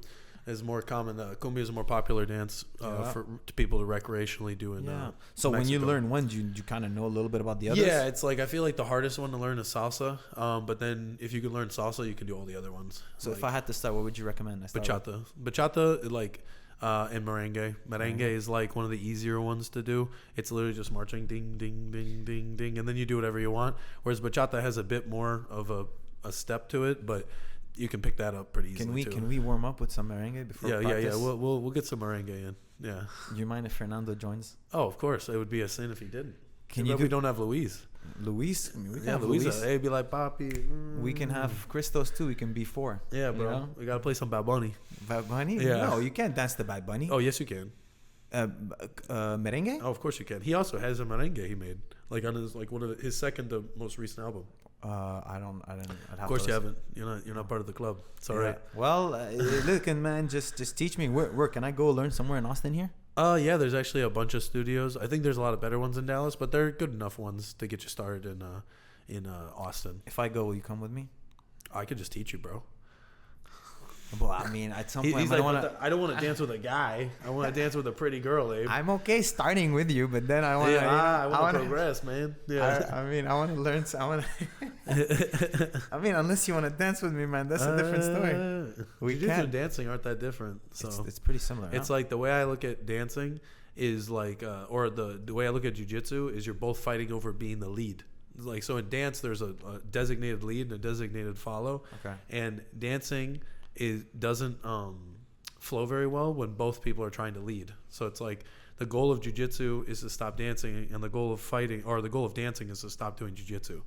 Is more common. Cumbia is a more popular dance for people to recreationally do in So Mexico. when you learn one, you kind of know a little bit about the others? Yeah, it's like I feel like the hardest one to learn is salsa. But then if you can learn salsa, you can do all the other ones. So like if I had to start, what would you recommend? Bachata, like, and merengue. Merengue is like one of the easier ones to do. It's literally just marching, ding, ding, ding, ding, ding, and then you do whatever you want. Whereas bachata has a bit more of a step to it, but you can pick that up pretty easily. Can we warm up with some merengue before? Yeah. We'll get some merengue in. Yeah. Do you mind if Fernando joins? Oh, of course. It would be a sin if he didn't. We don't have Luis. Luis? I mean, we can have Luis. Luis. They'd be like, Papi. We can have Christos too. We can be 4. Yeah, bro. You know? We gotta play some Bad Bunny. Bad Bunny? Yeah. No, you can't dance the Bad Bunny. Oh, yes, you can. Merengue? Oh, of course you can. He also has a merengue he made, like on his his second to most recent album. I don't. Of course you haven't. You're not part of the club. It's all right. Well, look, man, just teach me. Where can I go learn somewhere in Austin here? Yeah, there's actually a bunch of studios. I think there's a lot of better ones in Dallas, but they're good enough ones to get you started in Austin. If I go, will you come with me? I could just teach you, bro. Well, I mean, at some point, I don't want to dance with a guy. I want to dance with a pretty girl, Abe. I'm okay starting with you, but then I want to. I want to progress, man. Yeah. I mean, I want to learn. I mean, unless you want to dance with me, man, that's a different story. Jiu-jitsu and dancing aren't that different. So it's pretty similar. It's like the way I look at dancing is like, or the way I look at jiu-jitsu is you're both fighting over being the lead. Like, so in dance, there's a designated lead and a designated follow. Okay. And dancing doesn't flow very well when both people are trying to lead. So it's like the goal of jiu-jitsu is to stop dancing, and the goal of dancing is to stop doing jiu-jitsu.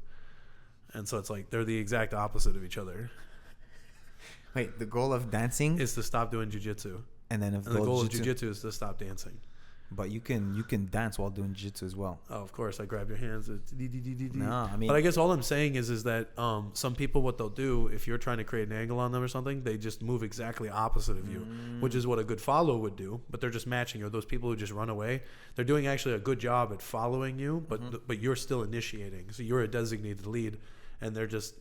And so it's like they're the exact opposite of each other. Wait, the goal of dancing is to stop doing jiu-jitsu. And then the goal of jiu-jitsu is to stop dancing. But you can dance while doing jiu-jitsu as well. Oh, of course. I grab your hands. No, I mean... But I guess all I'm saying is that some people, what they'll do, if you're trying to create an angle on them or something, they just move exactly opposite of you, which is what a good follow would do. But they're just matching. Or those people who just run away, they're doing actually a good job at following you, but you're still initiating. So you're a designated lead, and they're just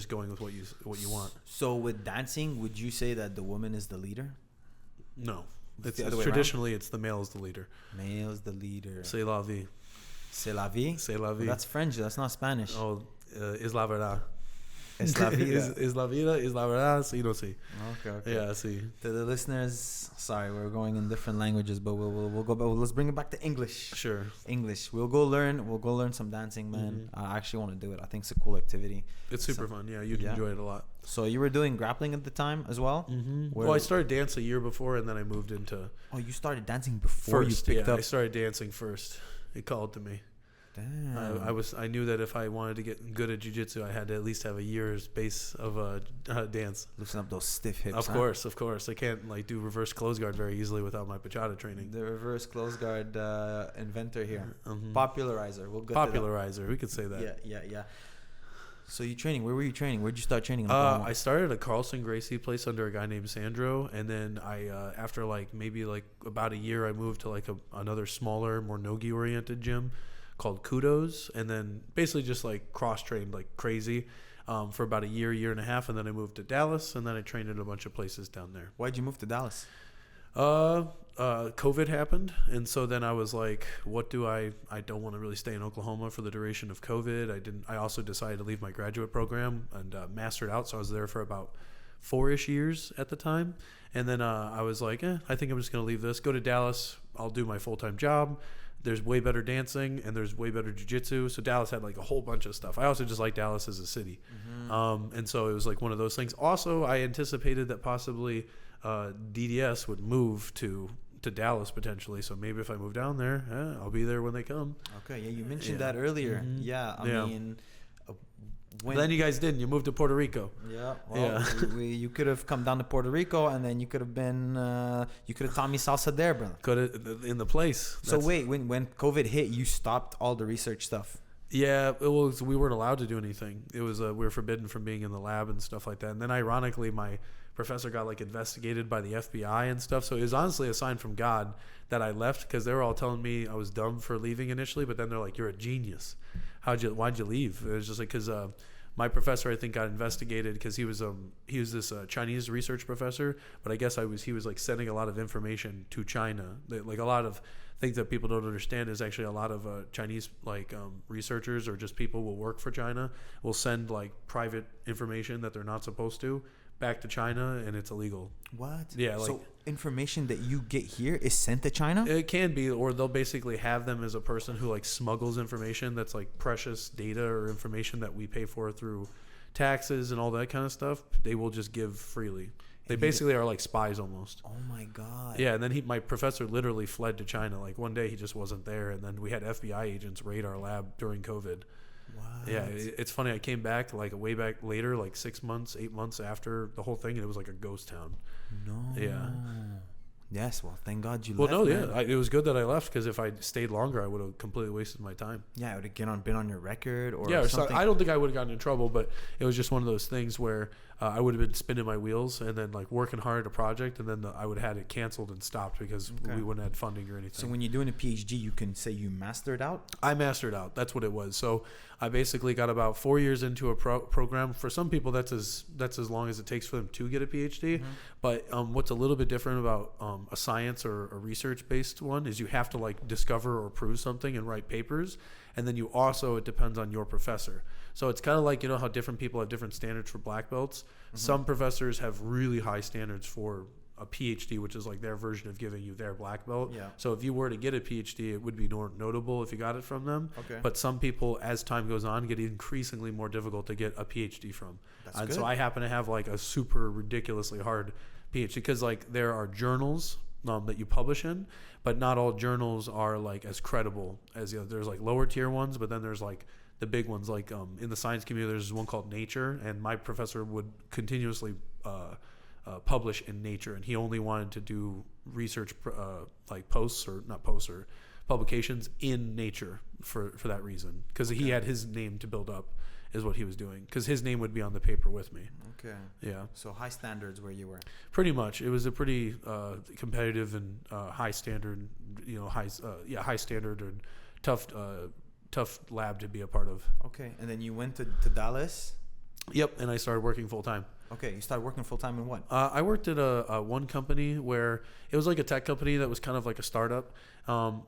going with what you want. So with dancing, would you say that the woman is the leader? No. It's traditionally, it's the male is the leader. Male is the leader. C'est la vie. C'est la vie? C'est la vie. Well, that's French. That's not Spanish. Oh, es la verdad. Es la vida. Es la vida, es la verdad, sí, no sí. Okay. Yeah, sí. To the listeners, sorry, we're going in different languages, but we'll go back. Let's bring it back to English. Sure. English. We'll go learn some dancing, man. I actually want to do it. I think it's a cool activity. It's super fun. Yeah, you'd enjoy it a lot. So you were doing grappling at the time as well? Mm-hmm. Well, I started dance a year before, and then I moved into... Oh, you started dancing before you picked up? I started dancing first. It called to me. Damn. I knew that if I wanted to get good at jiu-jitsu, I had to at least have a year's base of dance. Loosen up those stiff hips. Of course. I can't do reverse close guard very easily without my bachata training. The reverse close guard inventor here. Mm-hmm. Popularizer. We'll go Popularizer. We could say that. Yeah. So you training? Where were you training? Where'd you start training? I started at Carlson Gracie place under a guy named Sandro, and then I after maybe about a year, I moved to another smaller, more nogi oriented gym called Kudos, and then basically just cross trained like crazy for about a year and a half, and then I moved to Dallas, and then I trained at a bunch of places down there. Why'd you move to Dallas? COVID happened, and so then I was like, what do I don't want to really stay in Oklahoma for the duration of COVID. I also decided to leave my graduate program and mastered out, so I was there for about 4-ish years at the time. And then I was like, I think I'm just going to leave this, go to Dallas. I'll do my full-time job. There's way better dancing and there's way better jiu-jitsu. So Dallas had like a whole bunch of stuff. I also just like Dallas as a city. And so it was like one of those things. Also, I anticipated that possibly DDS would move to Dallas potentially. So maybe if I move down there, I'll be there when they come. Okay, yeah, you mentioned that earlier. Yeah, I mean, when then you guys didn't. You moved to Puerto Rico. Yeah, well, you could have come down to Puerto Rico, and then you could have been, you could have taught me salsa there, brother. Could have in the place. So wait, when COVID hit, you stopped all the research stuff. Yeah, it was. We weren't allowed to do anything. It was we were forbidden from being in the lab and stuff like that. And then ironically, my professor got like investigated by the FBI and stuff. So it was honestly a sign from God that I left, because they were all telling me I was dumb for leaving initially, but then they're like, "You're a genius. Why'd you leave?" It was just like because my professor, I think, got investigated because he was this Chinese research professor, but I guess he was like sending a lot of information to China, like a lot of things that people don't understand is actually a lot of Chinese researchers or just people will work for China will send like private information that they're not supposed to back to China, and it's illegal. What? Yeah. So information that you get here is sent to China? It can be, or they'll basically have them as a person who like smuggles information that's like precious data or information that we pay for through taxes and all that kind of stuff. They will just give freely. They basically are like spies almost. Oh my God. Yeah, and then my professor literally fled to China. Like one day he just wasn't there, and then we had FBI agents raid our lab during COVID. What? Yeah, it's funny. I came back like way back later, like 6 months, 8 months after the whole thing, and it was like a ghost town. No. Yeah. Yes, well, thank God you left. Well, no, man. yeah. It was good that I left, because if I stayed longer, I would have completely wasted my time. Yeah, it would have been on your record or something. I don't think I would have gotten in trouble, but it was just one of those things where I would have been spinning my wheels and then like working hard at a project, and then I would have had it canceled and stopped because we wouldn't have had funding or anything. So when you're doing a PhD, you can say you mastered out? I mastered out. That's what it was. So I basically got about 4 years into a program. For some people, that's as long as it takes for them to get a PhD. Mm-hmm. But what's a little bit different about a science or a research-based one is you have to like discover or prove something and write papers. And then you also, it depends on your professor. So it's kind of like, you know how different people have different standards for black belts. Mm-hmm. Some professors have really high standards for a PhD, which is like their version of giving you their black belt. Yeah. So if you were to get a PhD, it would be notable if you got it from them. Okay. But some people, as time goes on, get increasingly more difficult to get a PhD from. That's good. So I happen to have like a super ridiculously hard PhD because like there are journals that you publish in, but not all journals are like as credible as there's like lower tier ones, but then there's like the big ones like in the science community there's one called Nature, and my professor would continuously publish in Nature, and he only wanted to do research like publications in Nature for that reason, because he had his name to build up is what he was doing, because his name would be on the paper with me. Okay. Yeah. So high standards where you were. Pretty much. It was a pretty competitive and high standard, high standard and tough lab to be a part of. Okay. And then you went to Dallas? Yep. And I started working full time. Okay, you started working full time in what? I worked at a one company where it was like a tech company that was kind of like a startup.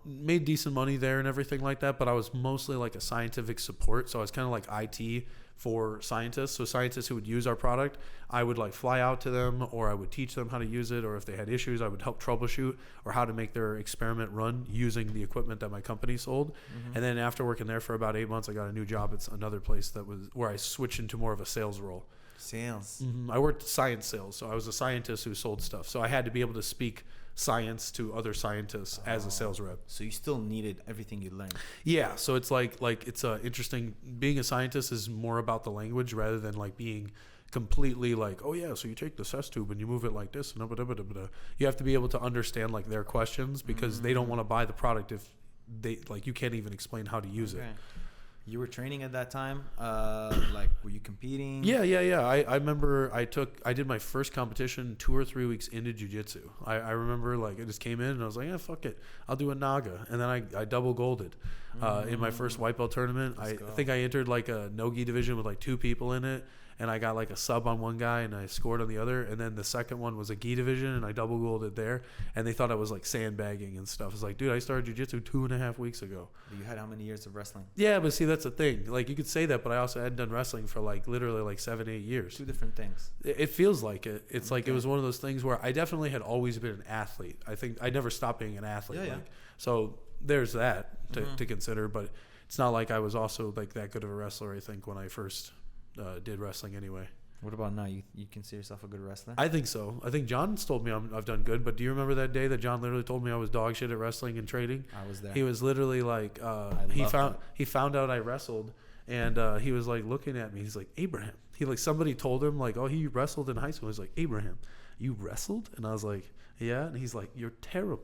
Made decent money there and everything like that, but I was mostly like a scientific support. So I was kind of like IT for scientists. So scientists who would use our product, I would like fly out to them, or I would teach them how to use it, or if they had issues, I would help troubleshoot or how to make their experiment run using the equipment that my company sold. Mm-hmm. And then after working there for about 8 months, I got a new job at another place that was where I switched into more of a sales role. Sales. Mm-hmm. I worked science sales, so I was a scientist who sold stuff. So I had to be able to speak science to other scientists as a sales rep. So you still needed everything you learned. Yeah, so it's like it's interesting. Being a scientist is more about the language rather than like being completely like, oh yeah, so you take the CES tube and you move it like this. You have to be able to understand like their questions, because they don't want to buy the product if they like you can't even explain how to use it. You were training at that time? Like, were you competing? Yeah. I remember I did my first competition 2 or 3 weeks into jiu-jitsu. I remember like I just came in and I was like, yeah, fuck it, I'll do a Naga. And then I double golded in my first white belt tournament. I think I entered like a no-gi division with like 2 people in it. and I got like a sub on one guy and I scored on the other. And then the second one was a gi division and I double golded there. And they thought I was like sandbagging and stuff. It's like, dude, I started jiu-jitsu 2.5 weeks ago. You had how many years of wrestling? Yeah, but see, that's the thing. Like, you could say that, but I also hadn't done wrestling for like literally like 7-8 years. Two different things. It feels like it. It's like it was one of those things where I definitely had always been an athlete. I think I never stopped being an athlete. Yeah, like, so there's that to consider, but it's not like I was also like that good of a wrestler, I think, when I first did wrestling anyway. What about now? You consider yourself a good wrestler? I think so. I think John's told me I've done good, but do you remember that day that John literally told me I was dog shit at wrestling and trading? I was there. He was literally like, he found out I wrestled, and he was like looking at me. He's like, Abraham. He like somebody told him like, oh, he wrestled in high school. He's like, Abraham, you wrestled? And I was like, yeah. And he's like, you're terrible.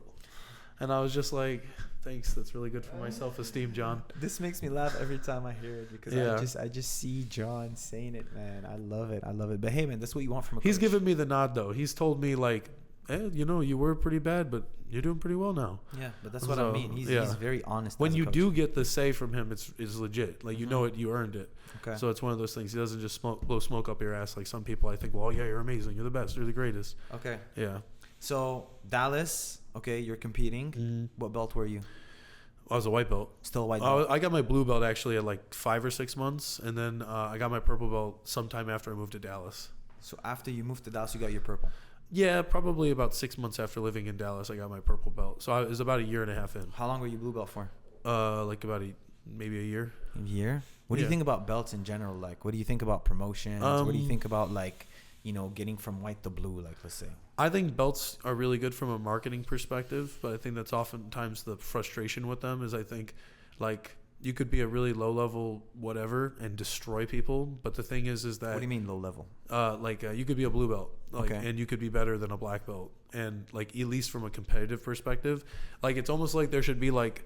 And I was just like, thanks. That's really good for my self-esteem, John. This makes me laugh every time I hear it because I just see John saying it, man. I love it. But hey, man, that's what you want from a coach. He's given me the nod, though. He's told me, like, hey, you were pretty bad, but you're doing pretty well now. Yeah, but that's what I mean. He's very honest. When you do get the say from him, it's legit. Like, you know it, you earned it. Okay. So it's one of those things. He doesn't just blow smoke up your ass like some people. I think, well, yeah, you're amazing. You're the best. You're the greatest. Okay. Yeah. So Dallas, okay, you're competing. What belt were you? I was a white belt. Still a white belt. I got my blue belt actually at like 5 or 6 months, and then I got my purple belt sometime after I moved to Dallas. So after you moved to Dallas, you got your purple? Yeah, probably about 6 months after living in Dallas, I got my purple belt. So it was about 1.5 years in. How long were you blue belt for? Like about maybe a year. A year? What do you think about belts in general? Like, what do you think about promotions? What do you think about, like, getting from white to blue, like, let's say? I think belts are really good from a marketing perspective, but I think that's oftentimes the frustration with them is I think, like, you could be a really low level whatever and destroy people, but the thing is that... What do you mean low level? You could be a blue belt, like, okay, and you could be better than a black belt, and like at least from a competitive perspective, like it's almost like there should be like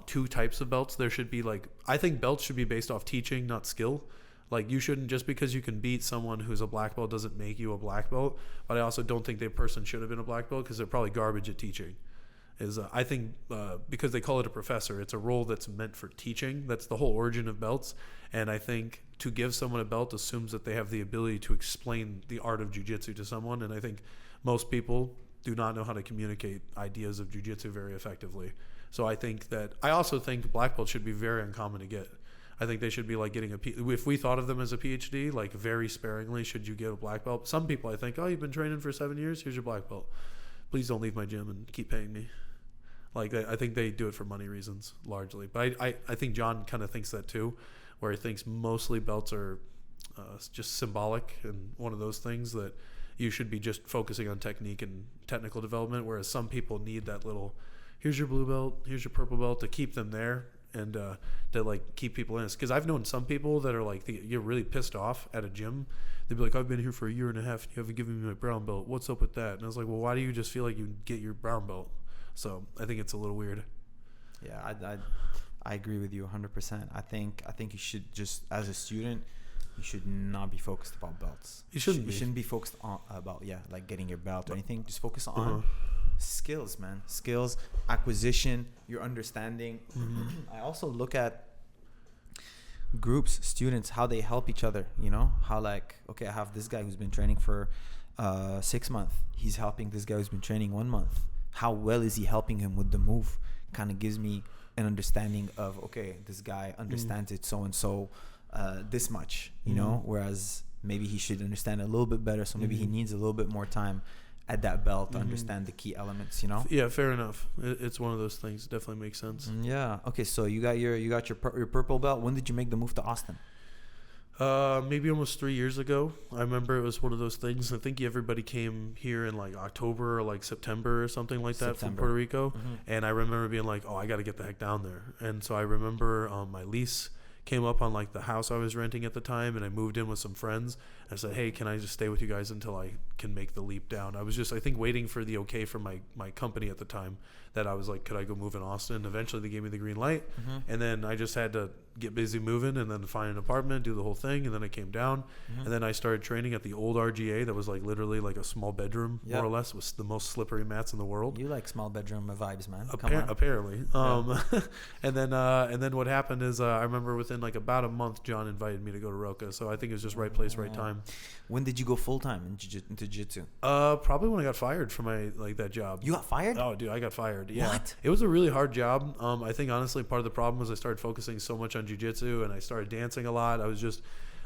2 types of belts. There should be like, I think belts should be based off teaching, not skill. Like, you shouldn't, just because you can beat someone who's a black belt doesn't make you a black belt. But I also don't think that person should have been a black belt because they're probably garbage at teaching. I think because they call it a professor, it's a role that's meant for teaching. That's the whole origin of belts. And I think to give someone a belt assumes that they have the ability to explain the art of jiu-jitsu to someone. And I think most people do not know how to communicate ideas of jiu-jitsu very effectively. So I also think black belts should be very uncommon to get. I think they should be like getting if we thought of them as a PhD, like very sparingly, should you get a black belt? Some people I think, oh, you've been training for 7 years, here's your black belt. Please don't leave my gym and keep paying me. Like, I think they do it for money reasons largely. But I think John kind of thinks that too, where he thinks mostly belts are just symbolic and one of those things that you should be just focusing on technique and technical development, whereas some people need that little, here's your blue belt, here's your purple belt to keep them there. And to like keep people in it, because I've known some people that are like you're really pissed off at a gym. They'd be like, I've been here for 1.5 years and you haven't given me my brown belt. What's up with that? And I was like, well, why do you just feel like you get your brown belt? So I think it's a little weird. Yeah, I agree with you 100%. I think you should just, as a student, you should not be focused about belts. You shouldn't be focused on about like getting your belt or anything. Just focus on skills, man. Skills, acquisition, your understanding. I also look at groups, students, how they help each other. How, like, okay, I have this guy who's been training for 6 months. He's helping this guy who's been training 1 month. How well is he helping him with the move? Kind of gives me an understanding of, okay, this guy understands it so and so this much, whereas maybe he should understand it a little bit better, so maybe he needs a little bit more time at that belt to understand the key elements. Yeah, fair enough. It's one of those things. It definitely makes sense. Yeah. Okay, so you got your purple belt. When did you make the move to Austin? Maybe almost 3 years ago. I remember it was one of those things. I think everybody came here in like October or like September or something like that from Puerto Rico. And I remember being like, oh, I got to get the heck down there. And so I remember my lease came up on like the house I was renting at the time, and I moved in with some friends. I said, hey, can I just stay with you guys until I can make the leap down. I was just, I think, waiting for the okay from my company at the time, that I was like, could I go move in Austin? Eventually they gave me the green light, and then I just had to get busy moving and then find an apartment, do the whole thing, and then I came down, and then I started training at the old RGA that was like literally like a small bedroom, more or less, with the most slippery mats in the world. You like small bedroom vibes, man. Apparently. And then what happened is I remember within like about a month, John invited me to go to Roca, so I think it was just right place, right time. When did you go full time into jiu-jitsu? Probably when I got fired from that job. You got fired? Oh, dude, I got fired. Yeah. What? It was a really hard job. I think honestly part of the problem was I started focusing so much on jiu-jitsu and I started dancing a lot. I was just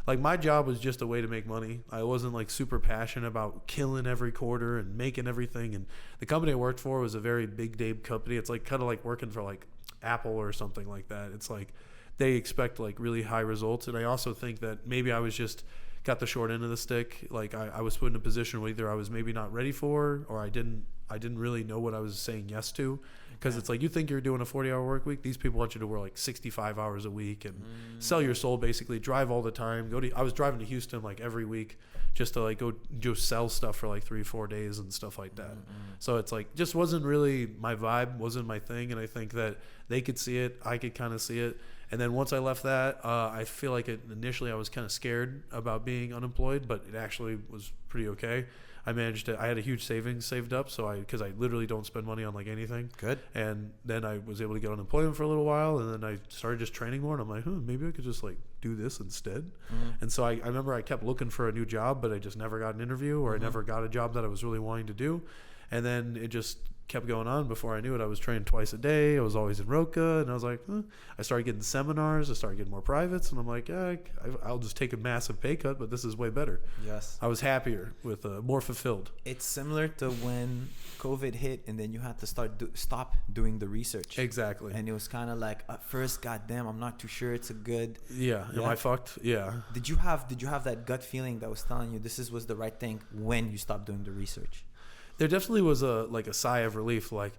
like, my job was just a way to make money. I wasn't like super passionate about killing every quarter and making everything. And the company I worked for was a very big name company. It's like kind of like working for like Apple or something like that. It's like they expect like really high results. And I also think that maybe I was just got the short end of the stick. Like I was put in a position where either I was maybe not ready for, or I didn't really know what I was saying yes to. Because it's like, you think you're doing a 40-hour work week, these people want you to work like 65 hours a week and sell your soul, basically, drive all the time. I was driving to Houston like every week just to like go just sell stuff for like 3-4 days and stuff like that. So it's like, just wasn't really my vibe, wasn't my thing. And I think that they could see it, I could kind of see it. And then once I left that, I feel like initially I was kind of scared about being unemployed, but it actually was pretty okay. I had a huge savings saved up, because I literally don't spend money on like anything. Good. And then I was able to get unemployment for a little while, and then I started just training more, and I'm like, maybe I could just like do this instead. And so I remember I kept looking for a new job, but I just never got an interview, or I never got a job that I was really wanting to do. And then it just kept going on. Before I knew it, I was training twice a day. I was always in Roca, and I was like, I started getting seminars. I started getting more privates, and I'm like, I'll just take a massive pay cut, but this is way better. Yes. I was happier with more fulfilled. It's similar to when COVID hit, and then you had to stop doing the research. Exactly. And it was kind of like, at first, goddamn, I'm not too sure it's a good. Yeah. Am I fucked? Yeah. Did you have that gut feeling that was telling you this was the right thing when you stopped doing the research? There definitely was a sigh of relief, like,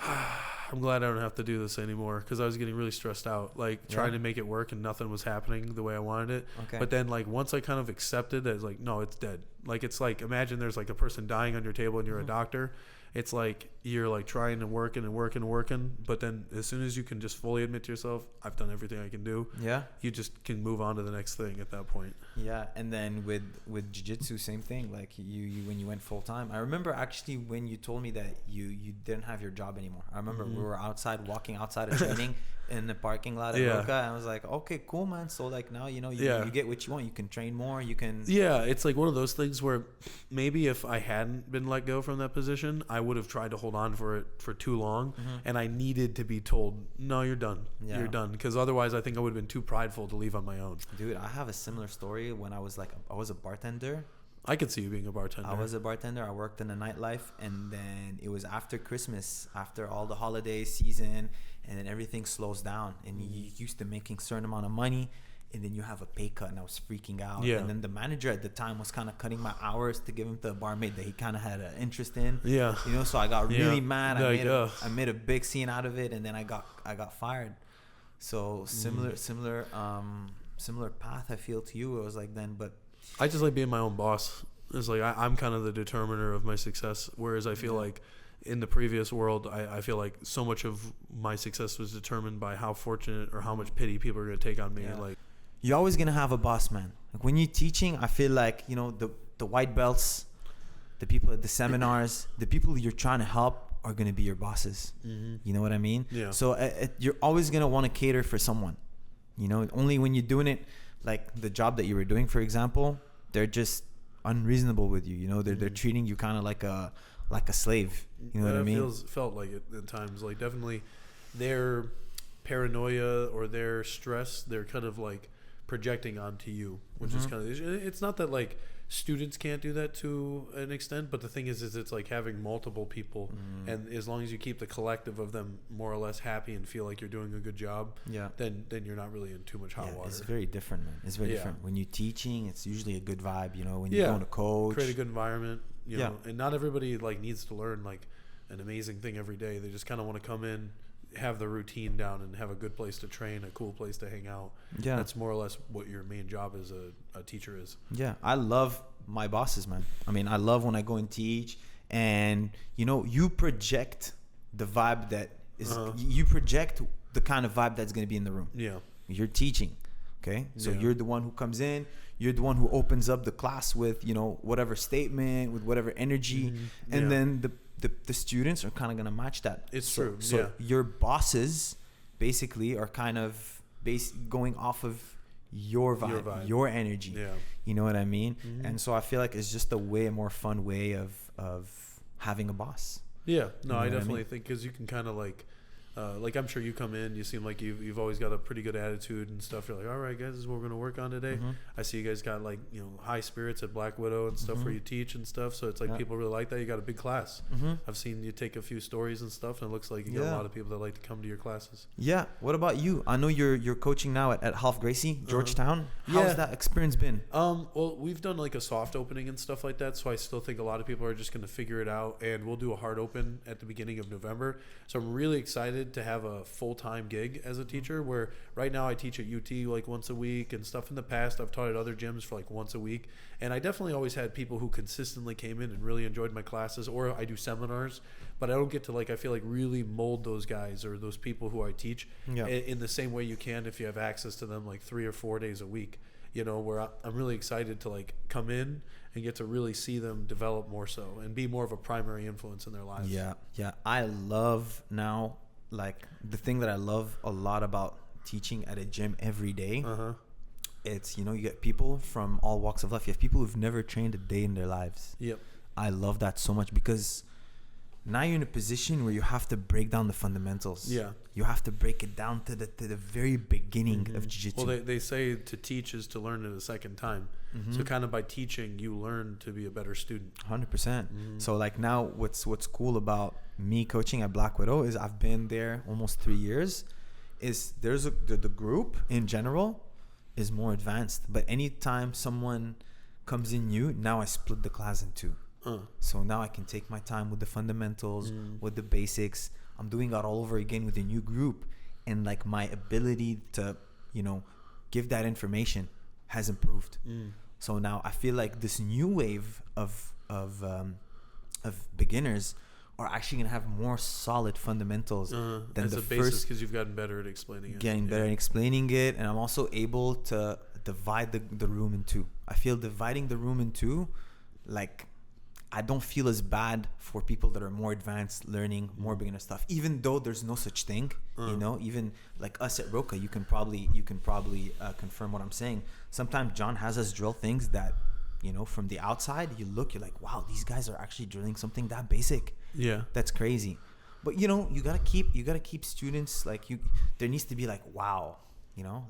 I'm glad I don't have to do this anymore, because I was getting really stressed out, like trying to make it work and nothing was happening the way I wanted it. Okay. But then like once I kind of accepted that, it's like, no, it's dead. Like, it's like, imagine there's like a person dying on your table and you're a doctor. It's like you're like trying to working, but then as soon as you can just fully admit to yourself, I've done everything I can do. Yeah. You just can move on to the next thing at that point. Yeah. And then with jiu-jitsu, same thing. Like you when you went full time, I remember actually when you told me that you didn't have your job anymore. I remember we were walking outside of training in the parking lot at Roca, and I was like, okay, cool, man. So like now, you get what you want. You can train more. You can. Yeah. It's like one of those things where maybe if I hadn't been let go from that position, I would have tried to hold on for it for too long, and I needed to be told, no, you're done. You're done, because otherwise I think I would have been too prideful to leave on my own. Dude, I have a similar story. When I was a bartender. I could see you being a bartender. I was a bartender. I worked in the nightlife, and then it was after Christmas, after all the holiday season, and then everything slows down, and you used to making a certain amount of money, and then you have a pay cut, and I was freaking out. And then the manager at the time was kind of cutting my hours to give him to a barmaid that he kind of had an interest in. Yeah. So I got really mad. I made a big scene out of it, and then I got fired. So similar path, I feel, to you. It was like then, but I just like being my own boss. It's like I'm kind of the determiner of my success, whereas I feel like in the previous world, I feel like so much of my success was determined by how fortunate or how much pity people are going to take on me. Like, you're always going to have a boss, man. Like when you're teaching, I feel like, the white belts, the people at the seminars, the people you're trying to help are going to be your bosses. You know what I mean? Yeah. So you're always going to want to cater for someone. Only when you're doing it, like the job that you were doing, for example, they're just unreasonable with you. They're treating you kind of like a slave. You know what I mean? Felt like it at times. Like definitely their paranoia or their stress, they're kind of like projecting onto you, which is kind of, it's not that like students can't do that to an extent, but the thing is it's like having multiple people, and as long as you keep the collective of them more or less happy and feel like you're doing a good job, then you're not really in too much hot water. It's very different, man. It's very different. When you're teaching, it's usually a good vibe, when you're going to coach, create a good environment, you know, and not everybody like needs to learn like an amazing thing every day. They just kind of want to come in, have the routine down and have a good place to train, a cool place to hang out. Yeah. That's more or less what your main job as a teacher is. Yeah. I love my bosses, man. I mean, I love when I go and teach, and you project the vibe that is, you project the kind of vibe that's going to be in the room. Yeah. You're teaching. Okay. So you're the one who comes in, you're the one who opens up the class with, whatever statement, with whatever energy. And then the students are kind of going to match that. It's true. So your bosses basically are kind of going off of your vibe, your energy. Yeah. You know what I mean? And so I feel like it's just a way more fun way of having a boss. Yeah. No, I definitely think, because you can kind of like I'm sure you come in, you seem like you've always got a pretty good attitude and stuff. You're like, all right, guys, this is what we're going to work on today. I see you guys got like, high spirits at Black Widow and stuff where you teach and stuff. So it's like people really like that. You got a big class. I've seen you take a few stories and stuff, and it looks like you got a lot of people that like to come to your classes. Yeah. What about you? I know you're coaching now at Half Gracie, Georgetown. How's that experience been? Well, we've done like a soft opening and stuff like that. So I still think a lot of people are just going to figure it out, and we'll do a hard open at the beginning of November. So I'm really excited to have a full-time gig as a teacher, where right now I teach at UT like once a week and stuff. In the past I've taught at other gyms for like once a week, and I definitely always had people who consistently came in and really enjoyed my classes, or I do seminars, but I don't get to I feel like really mold those guys or those people who I teach in the same way you can if you have access to them like 3 or 4 days a week, where I'm really excited to like come in and get to really see them develop more so and be more of a primary influence in their lives. Yeah. I love now, like, the thing that I love a lot about teaching at a gym every day, it's, you get people from all walks of life. You have people who've never trained a day in their lives. Yep. I love that so much, because now you're in a position where you have to break down the fundamentals. Yeah. You have to break it down to the very beginning of jiu-jitsu. Well, they say to teach is to learn it a second time. So kind of by teaching, you learn to be a better student. 100%. So like now what's cool about me coaching at Black Widow is I've been there almost 3 years. Is there's the group in general is more advanced. But anytime someone comes in new, now I split the class in two. So now I can take my time with the fundamentals, with the basics. I'm doing that all over again with a new group, and like my ability to, give that information has improved. So now I feel like this new wave of beginners are actually gonna have more solid fundamentals than as the a basis, because you've gotten better at explaining it. Getting better at explaining it, and I'm also able to divide the room in two. I feel dividing the room in two, like, I don't feel as bad for people that are more advanced, learning more beginner stuff. Even though there's no such thing, even like us at Roca, you can probably confirm what I'm saying. Sometimes John has us drill things that, from the outside, you're like, wow, these guys are actually drilling something that basic. Yeah, that's crazy. But you gotta keep students like you. There needs to be like, wow.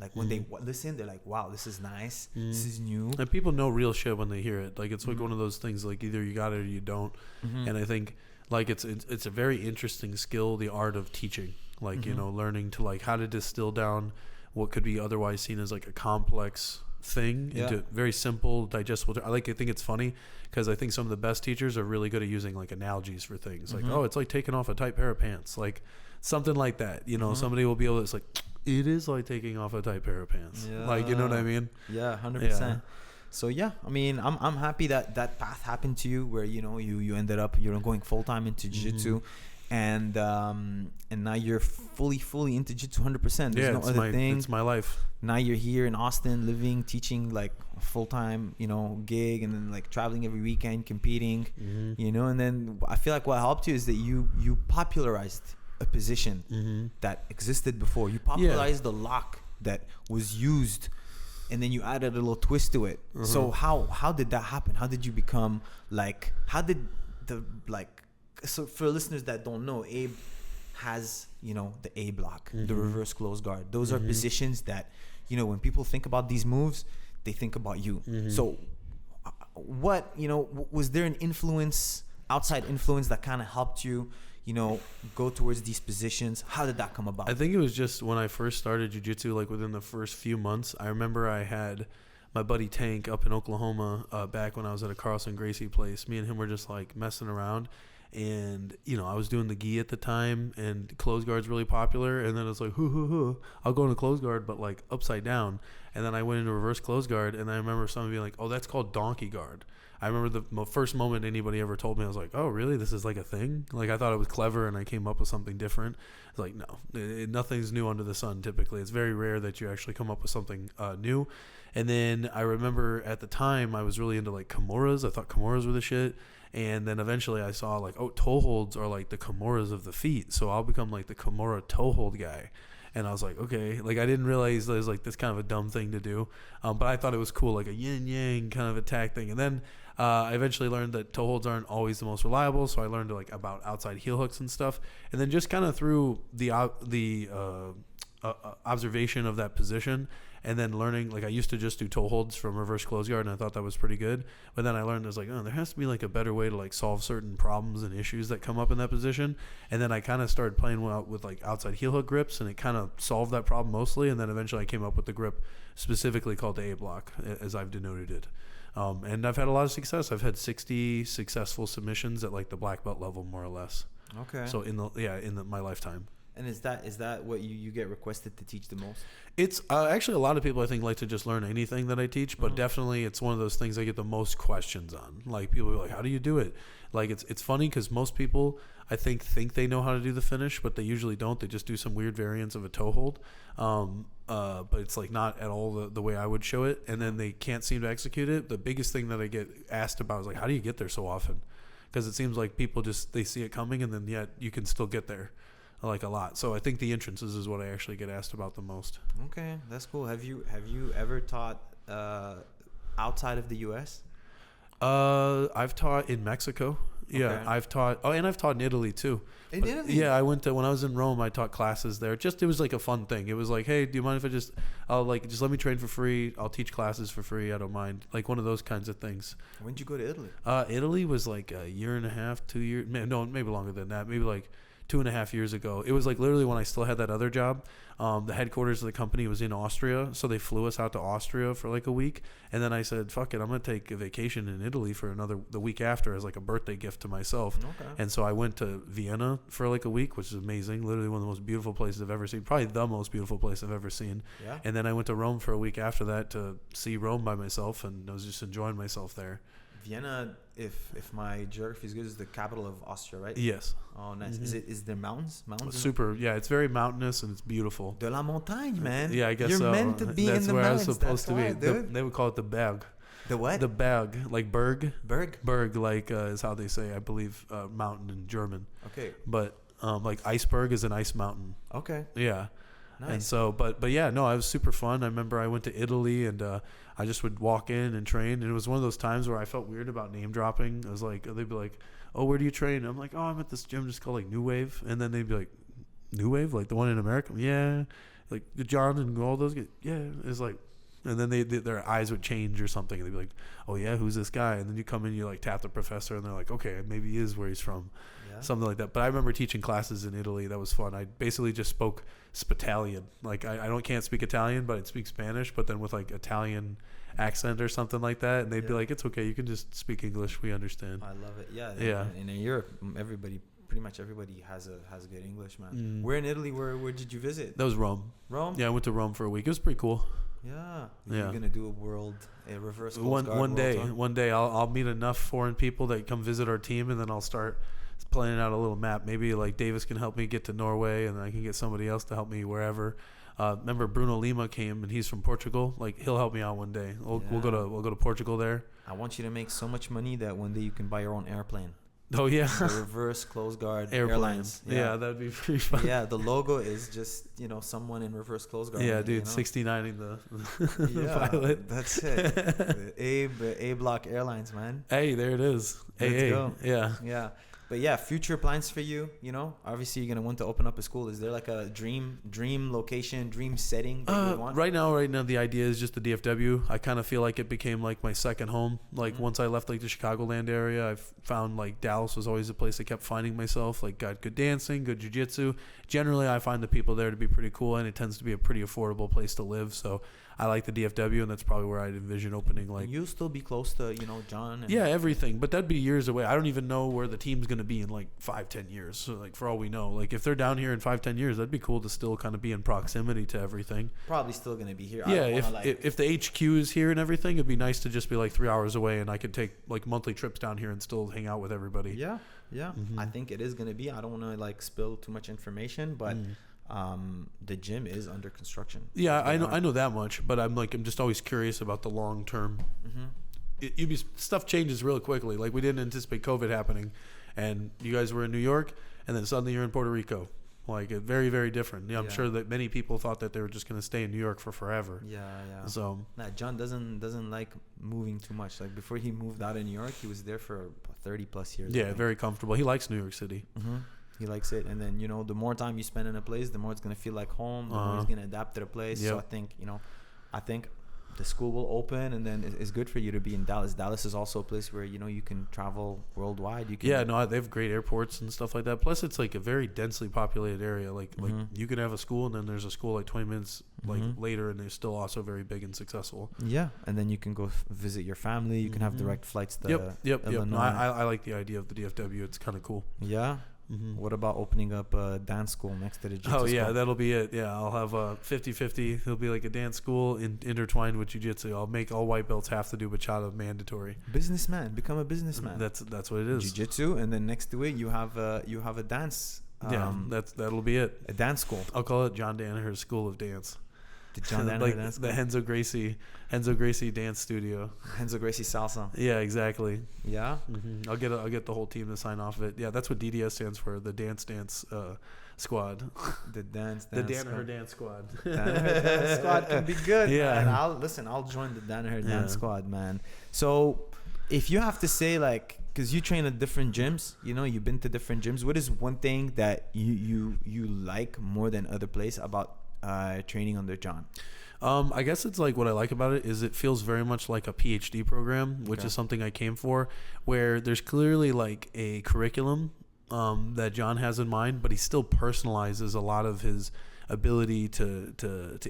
Like when they listen, they're like, wow, this is nice. This is new. And people know real shit when they hear it. Like, it's like one of those things, like either you got it or you don't. And I think like it's a very interesting skill, the art of teaching, like, learning to like how to distill down what could be otherwise seen as like a complex thing into very simple, digestible. I think it's funny because I think some of the best teachers are really good at using like analogies for things. Like, oh, it's like taking off a tight pair of pants, like something like that. Somebody will be able to, it's like, it is like taking off a tight pair of pants. Yeah. Like, you know what I mean? Yeah, 100%. So yeah, I mean, I'm happy that path happened to you, where you ended up going full time into jiu-jitsu, and now you're fully into jiu-jitsu 100%. There's no other thing. It's my life. Now you're here in Austin, living, teaching like a full time gig, and then like traveling every weekend, competing, and then I feel like what helped you is that you popularized a position that existed before. You popularized the lock that was used, and then you added a little twist to it. So how did that happen? How did you become like? How did so for listeners that don't know, Abe has the A block, the reverse close guard. Those are positions that when people think about these moves, they think about you. So what was there an influence, outside influence, that kind of helped you go towards these positions? How did that come about? I think it was just when I first started jiu-jitsu, like within the first few months, I remember I had my buddy Tank up in Oklahoma back when I was at a Carlson Gracie place. Me and him were just like messing around. And, you know, I was doing the gi at the time, and closed guard's really popular. And then it's like, I'll go into closed guard, but like upside down. And then I went into reverse closed guard, and I remember someone being like, oh, that's called donkey guard. I remember the first moment anybody ever told me, I was like, oh, really? This is like a thing? Like, I thought it was clever, and I came up with something different. It's like, no, nothing's new under the sun, typically. It's very rare that you actually come up with something new. And then I remember at the time, I was really into like Kimuras. I thought Kimuras were the shit. And then eventually I saw like, oh, toe holds are like the Kimuras of the feet. So I'll become like the Kimura toe hold guy. And I was like, okay, like I didn't realize there's like this kind of a dumb thing to do. But I thought it was cool, like a yin yang kind of attack thing. And then I eventually learned that toe holds aren't always the most reliable. So I learned like about outside heel hooks and stuff. And then just kind of through the observation of that position, and then learning, like I used to just do toe holds from reverse close guard, and I thought that was pretty good. But then I learned, I was like, oh, there has to be like a better way to like solve certain problems and issues that come up in that position. And then I kind of started playing with like outside heel hook grips, and it kind of solved that problem mostly. And then eventually I came up with the grip specifically called the A block, as I've denoted it. And I've had a lot of success. I've had 60 successful submissions at like the black belt level, more or less. Okay. So my lifetime. And is that what you get requested to teach the most? It's actually a lot of people I think like to just learn anything that I teach, but definitely it's one of those things I get the most questions on. Like people are like, how do you do it? Like it's funny because most people I think they know how to do the finish, but they usually don't. They just do some weird variants of a toe hold. But it's like not at all the way I would show it, and then they can't seem to execute it. The biggest thing that I get asked about is like, how do you get there so often? Because it seems like people they see it coming, and then yet you can still get there. Like a lot. So I think the entrances is what I actually get asked about the most. Okay, that's cool. Have you ever taught outside of the U.S.? I've taught in Mexico. Yeah, okay. I've taught in Italy too. In Italy? Yeah, I went to, when I was in Rome, I taught classes there. It was like a fun thing. It was like, hey, do you mind if I'll just let me train for free. I'll teach classes for free. I don't mind. Like one of those kinds of things. When did you go to Italy? Italy was like a year and a half, 2 years. No, maybe longer than that. Maybe like 2.5 years ago. It was like literally when I still had that other job. The headquarters of the company was in Austria, so they flew us out to Austria for like a week, and then I said, fuck it, I'm gonna take a vacation in Italy for the week after as like a birthday gift to myself. Okay. And so I went to Vienna for like a week, which is amazing, literally one of the most beautiful places I've ever seen, probably the most beautiful place I've ever seen. Yeah. And then I went to Rome for a week after that to see Rome by myself, and I was just enjoying myself there. Vienna, if my geography is good, is the capital of Austria, right? Yes. Oh, nice. Mm-hmm. Is there mountains? Super. Yeah, it's very mountainous and it's beautiful. De la montagne, man. Yeah, I guess You're so. meant to be That's in the where mountains. I was supposed to be. Dude. They would call it the Berg. The what? The Berg, like Berg. Berg, like is how they say, I believe, mountain in German. Okay. But like iceberg is an ice mountain. Okay. Yeah. Nice. And so, but yeah, no, it was super fun. I remember I went to Italy and I just would walk in and train. And it was one of those times where I felt weird about name dropping. I was like, they'd be like, oh, where do you train? I'm like, oh, I'm at this gym just called like New Wave. And then they'd be like, New Wave? Like the one in America? Yeah. Like John and all those guys? Yeah. It's like, and then their eyes would change or something. And they'd be like, oh yeah, who's this guy? And then you come in, you like tap the professor and they're like, okay, maybe he is where he's from. Yeah. Something like that. But I remember teaching classes in Italy. That was fun. I basically just spoke Spitalian. Like I can't speak Italian, but I speak Spanish, but then with like Italian accent or something like that. And they'd be like, it's okay. You can just speak English. We understand. I love it. Yeah. Yeah. And in Europe, pretty much everybody has good English, man. Where in Italy, where did you visit? That was Rome. Rome? Yeah, I went to Rome for a week. It was pretty cool. Yeah. You're going to do a reverse coast guard one day I'll meet enough foreign people that come visit our team, and then I'll start planning out a little map. Maybe like Davis can help me get to Norway, and then I can get somebody else to help me wherever. Remember Bruno Lima came, and he's from Portugal. Like he'll help me out one day. We'll go to Portugal there. I want you to make so much money that one day you can buy your own airplane. Oh yeah, the reverse close guard airlines. Yeah, that'd be pretty fun. Yeah, the logo is just someone in reverse close guard. Yeah, dude, 69ing the pilot. That's it. The A Block Airlines, man. Hey, there it is. Let's go. Yeah. Yeah. But yeah, future plans for you, obviously you're going to want to open up a school. Is there like a dream location, dream setting that you would want? Right now, the idea is just the DFW. I kind of feel like it became like my second home. Like once I left like the Chicagoland area, I found like Dallas was always a place I kept finding myself. Like got good dancing, good jiu-jitsu. Generally, I find the people there to be pretty cool, and it tends to be a pretty affordable place to live. So I like the DFW, and that's probably where I'd envision opening. Like, you'll still be close to, John. And yeah, everything, but that'd be years away. I don't even know where the team's gonna be in like 5-10 years. So like for all we know, like if they're down here in 5-10 years, that'd be cool to still kind of be in proximity to everything. Probably still gonna be here. Yeah, if the HQ is here and everything, it'd be nice to just be like 3 hours away, and I could take like monthly trips down here and still hang out with everybody. Yeah. I think it is gonna be. I don't want to like spill too much information, but the gym is under construction. Yeah, I know that much, but I'm just always curious about the long term. Stuff changes real quickly. Like we didn't anticipate COVID happening, and you guys were in New York, and then suddenly you're in Puerto Rico. Like very, very different. Yeah, I'm sure that many people thought that they were just going to stay in New York for forever. Yeah. So John doesn't like moving too much. Like before he moved out of New York, he was there for 30 plus years. Yeah, very comfortable. He likes New York City. He likes it, and then the more time you spend in a place, the more it's gonna feel like home. The more he's gonna adapt to the place. So I think the school will open, and then it's good for you to be in Dallas. Dallas is also a place where you can travel worldwide. You can. Yeah, no, they have great airports and stuff like that. Plus, it's like a very densely populated area. Like you can have a school, and then there's a school like 20 minutes later, and they're still also very big and successful. Yeah, and then you can go visit your family. You can have direct flights to Illinois. No, I like the idea of the DFW. It's kind of cool. Yeah. What about opening up a dance school next to the Jitsu school? That'll be it. Yeah, I'll have a 50-50. It'll be like a dance school intertwined with jiu-jitsu. I'll make all white belts have to do bachata mandatory. Businessman, become a businessman. That's what it is. Jiu-jitsu, and then next to it you have a dance. That'll be it. A dance school. I'll call it John Danaher's School of Dance. The John Danaher dance school. The Henzo Gracie dance studio. Henzo Gracie salsa. Yeah, exactly. Yeah. I'll get the whole team to sign off of it. Yeah, that's what DDS stands for. The Dance Squad. The Danaher Dance Squad. Danaher Dance Squad can be good. Yeah. Man. I'll join the Danaher Dance Squad, man. So, if you have to say because you train at different gyms, you've been to different gyms. What is one thing that you like more than other place about training under John? I guess it's like what I like about it is it feels very much like a PhD program, which is something I came for, where there's clearly like a curriculum that John has in mind, but he still personalizes a lot of his ability to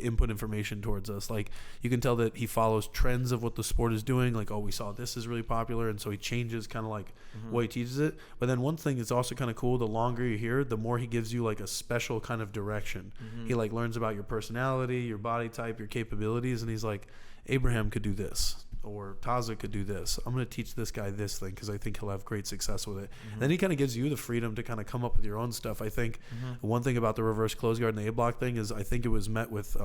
input information towards us. Like you can tell that he follows trends of what the sport is doing. Like, we saw this is really popular, and so he changes kind of like what he teaches it. But then one thing that's also kind of cool, the longer you're here, the more he gives you like a special kind of direction. He like learns about your personality, your body type, your capabilities, and he's like, Abraham could do this, or Taza could do this. I'm going to teach this guy this thing because I think he'll have great success with it. Then he kind of gives you the freedom to kind of come up with your own stuff. I think one thing about the reverse close guard and the A-block thing is I think it was met with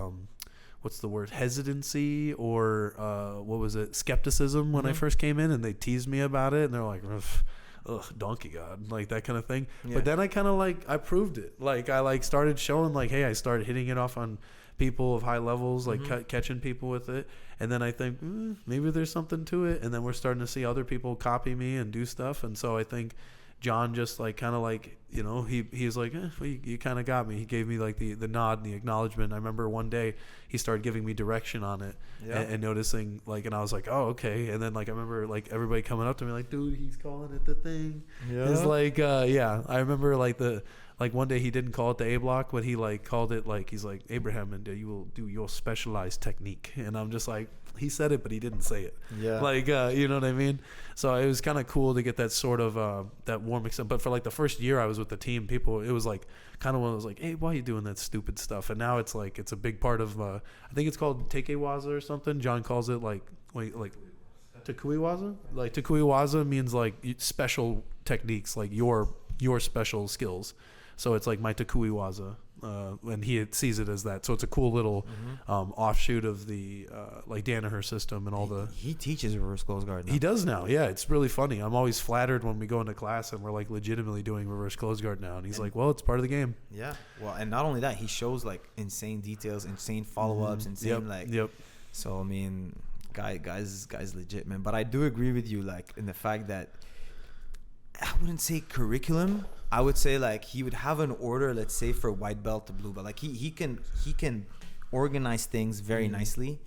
what's the word, hesitancy, or what was it, skepticism when I first came in, and they teased me about it, and they're like, ugh, donkey god, like that kind of thing. But then I kind of I proved it. Like I started showing hey, I started hitting it off on people of high levels, catching people with it. And then I think maybe there's something to it. And then we're starting to see other people copy me and do stuff. And so I think John just he's like, well, you kind of got me. He gave me like the nod and the acknowledgement. I remember one day he started giving me direction on it and noticing and I was like, oh, okay. And then I remember everybody coming up to me like, dude, he's calling it the thing. Yeah. It's I remember one day he didn't call it the A block, but he called it he's like, Abraham, and you will do your specialized technique. And I'm just like, he said it, but he didn't say it. Yeah. You know what I mean? So it was kind of cool to get that sort of that warm accept. But for the first year I was with the team, it was kind of one of those hey, why are you doing that stupid stuff? And now it's it's a big part of I think it's called Tekewaza or something. John calls it Takuiwaza. Takuiwaza means special techniques, your special skills. So it's my Takuiwaza, and he sees it as that. So it's a cool little offshoot of the Danaher system and all the. He teaches reverse close guard now. He does now. Yeah, it's really funny. I'm always flattered when we go into class and we're legitimately doing reverse close guard now. And he's well, it's part of the game. Yeah. Well, and not only that, he shows insane details, insane follow-ups, insane Yep. So I mean, guy's legit, man. But I do agree with you in the fact that I wouldn't say curriculum. I would say he would have an order, let's say for white belt to blue belt. He can organize things very nicely,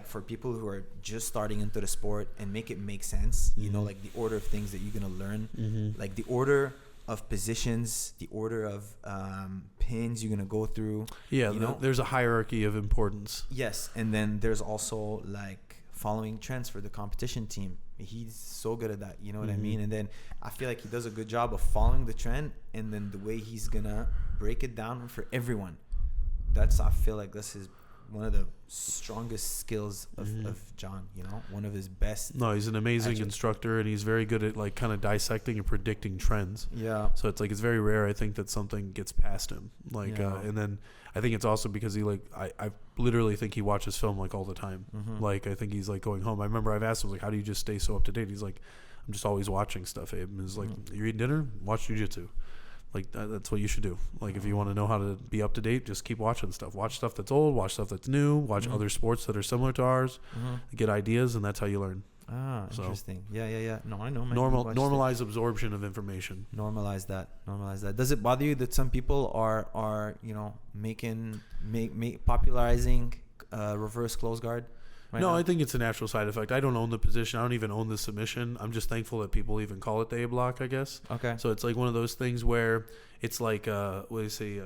for people who are just starting into the sport and make it make sense. The order of things that you're gonna learn, the order of positions, the order of pins you're gonna go through. Yeah, there's a hierarchy of importance. Yes, and then there's also like following trends for the competition team. He's so good at that, you know what I mean? And then I feel like he does a good job of following the trend, and then the way he's gonna break it down for everyone. I feel like this is one of the strongest skills of John, you know, one of his best. No, he's an amazing instructor, and he's very good at like kind of dissecting and predicting trends. Yeah. So it's like, it's very rare, I think, that something gets past him. Like, and then I think it's also because he like, I literally think he watches film like all the time. Like, I think he's like going home. I remember I've asked him like, how do you just stay so up to date? He's like, I'm just always watching stuff, Abe. And he's like, you're eating dinner? Watch jiu-jitsu. Like, that's what you should do. Like, if you want to know how to be up to date, just keep watching stuff. Watch stuff that's old, watch stuff that's new, watch other sports that are similar to ours, get ideas, and that's how you learn. Interesting. Yeah. No, I know, man. Normalize absorption of information. Normalize that. Does it bother you that some people are you know, popularizing reverse close guard? No, I think it's a natural side effect. I don't own the position. I don't even own the submission. I'm just thankful that people even call it the A block, I guess. Okay. So it's like one of those things where it's like, what do you say,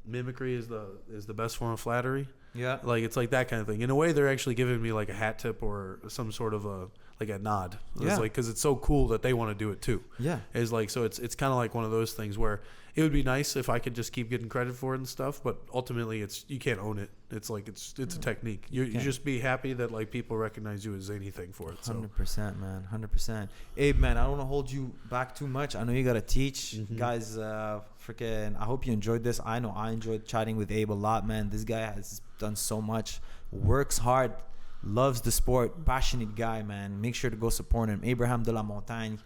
mimicry is the best form of flattery. Yeah. Like, it's like that kind of thing. In a way, they're actually giving me like a hat tip or some sort of a nod. It's like, because it's so cool that they want to do it too. Yeah. It's like, so it's kind of like one of those things where it would be nice if I could just keep getting credit for it and stuff, but ultimately you can't own it. It's like, it's a technique. You just be happy that like people recognize you as anything for it. 100%, man. 100%. Abe, man, I don't want to hold you back too much. I know you got to teach. Guys, freaking, I hope you enjoyed this. I know I enjoyed chatting with Abe a lot, man. This guy has done so much, works hard, loves the sport, passionate guy, man. Make sure to go support him. Abraham de la Montagne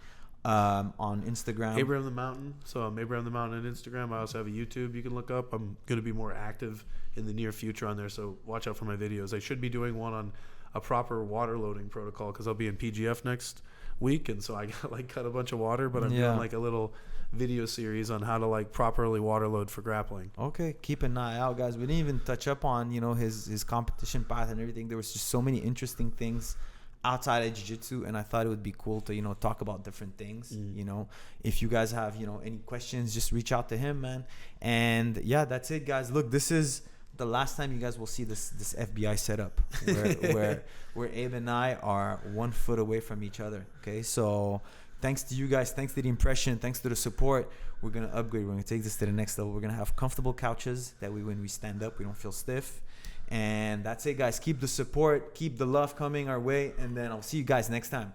on Instagram. Abraham the Mountain. So I'm Abraham the Mountain on Instagram. I also have a YouTube you can look up. I'm going to be more active in the near future on there, so watch out for my videos. I should be doing one on a proper water loading protocol because I'll be in PGF next week, and so I got like cut a bunch of water, but I'm doing like a little video series on how to like properly water load for grappling. Okay, keep an eye out, guys. We didn't even touch up on, you know, his competition path and everything. There was just so many interesting things outside of jiu-jitsu, and I thought it would be cool to, you know, talk about different things. You know, if you guys have, you know, any questions, just reach out to him, man. And yeah, that's it, guys. Look, this is the last time you guys will see this FBI setup where Abe and I are 1 foot away from each other. Okay, so thanks to you guys, thanks to the impression, thanks to the support, we're gonna upgrade. We're gonna take this to the next level. We're gonna have comfortable couches that when we stand up, we don't feel stiff. And that's it, guys. Keep the support, keep the love coming our way, and then I'll see you guys next time.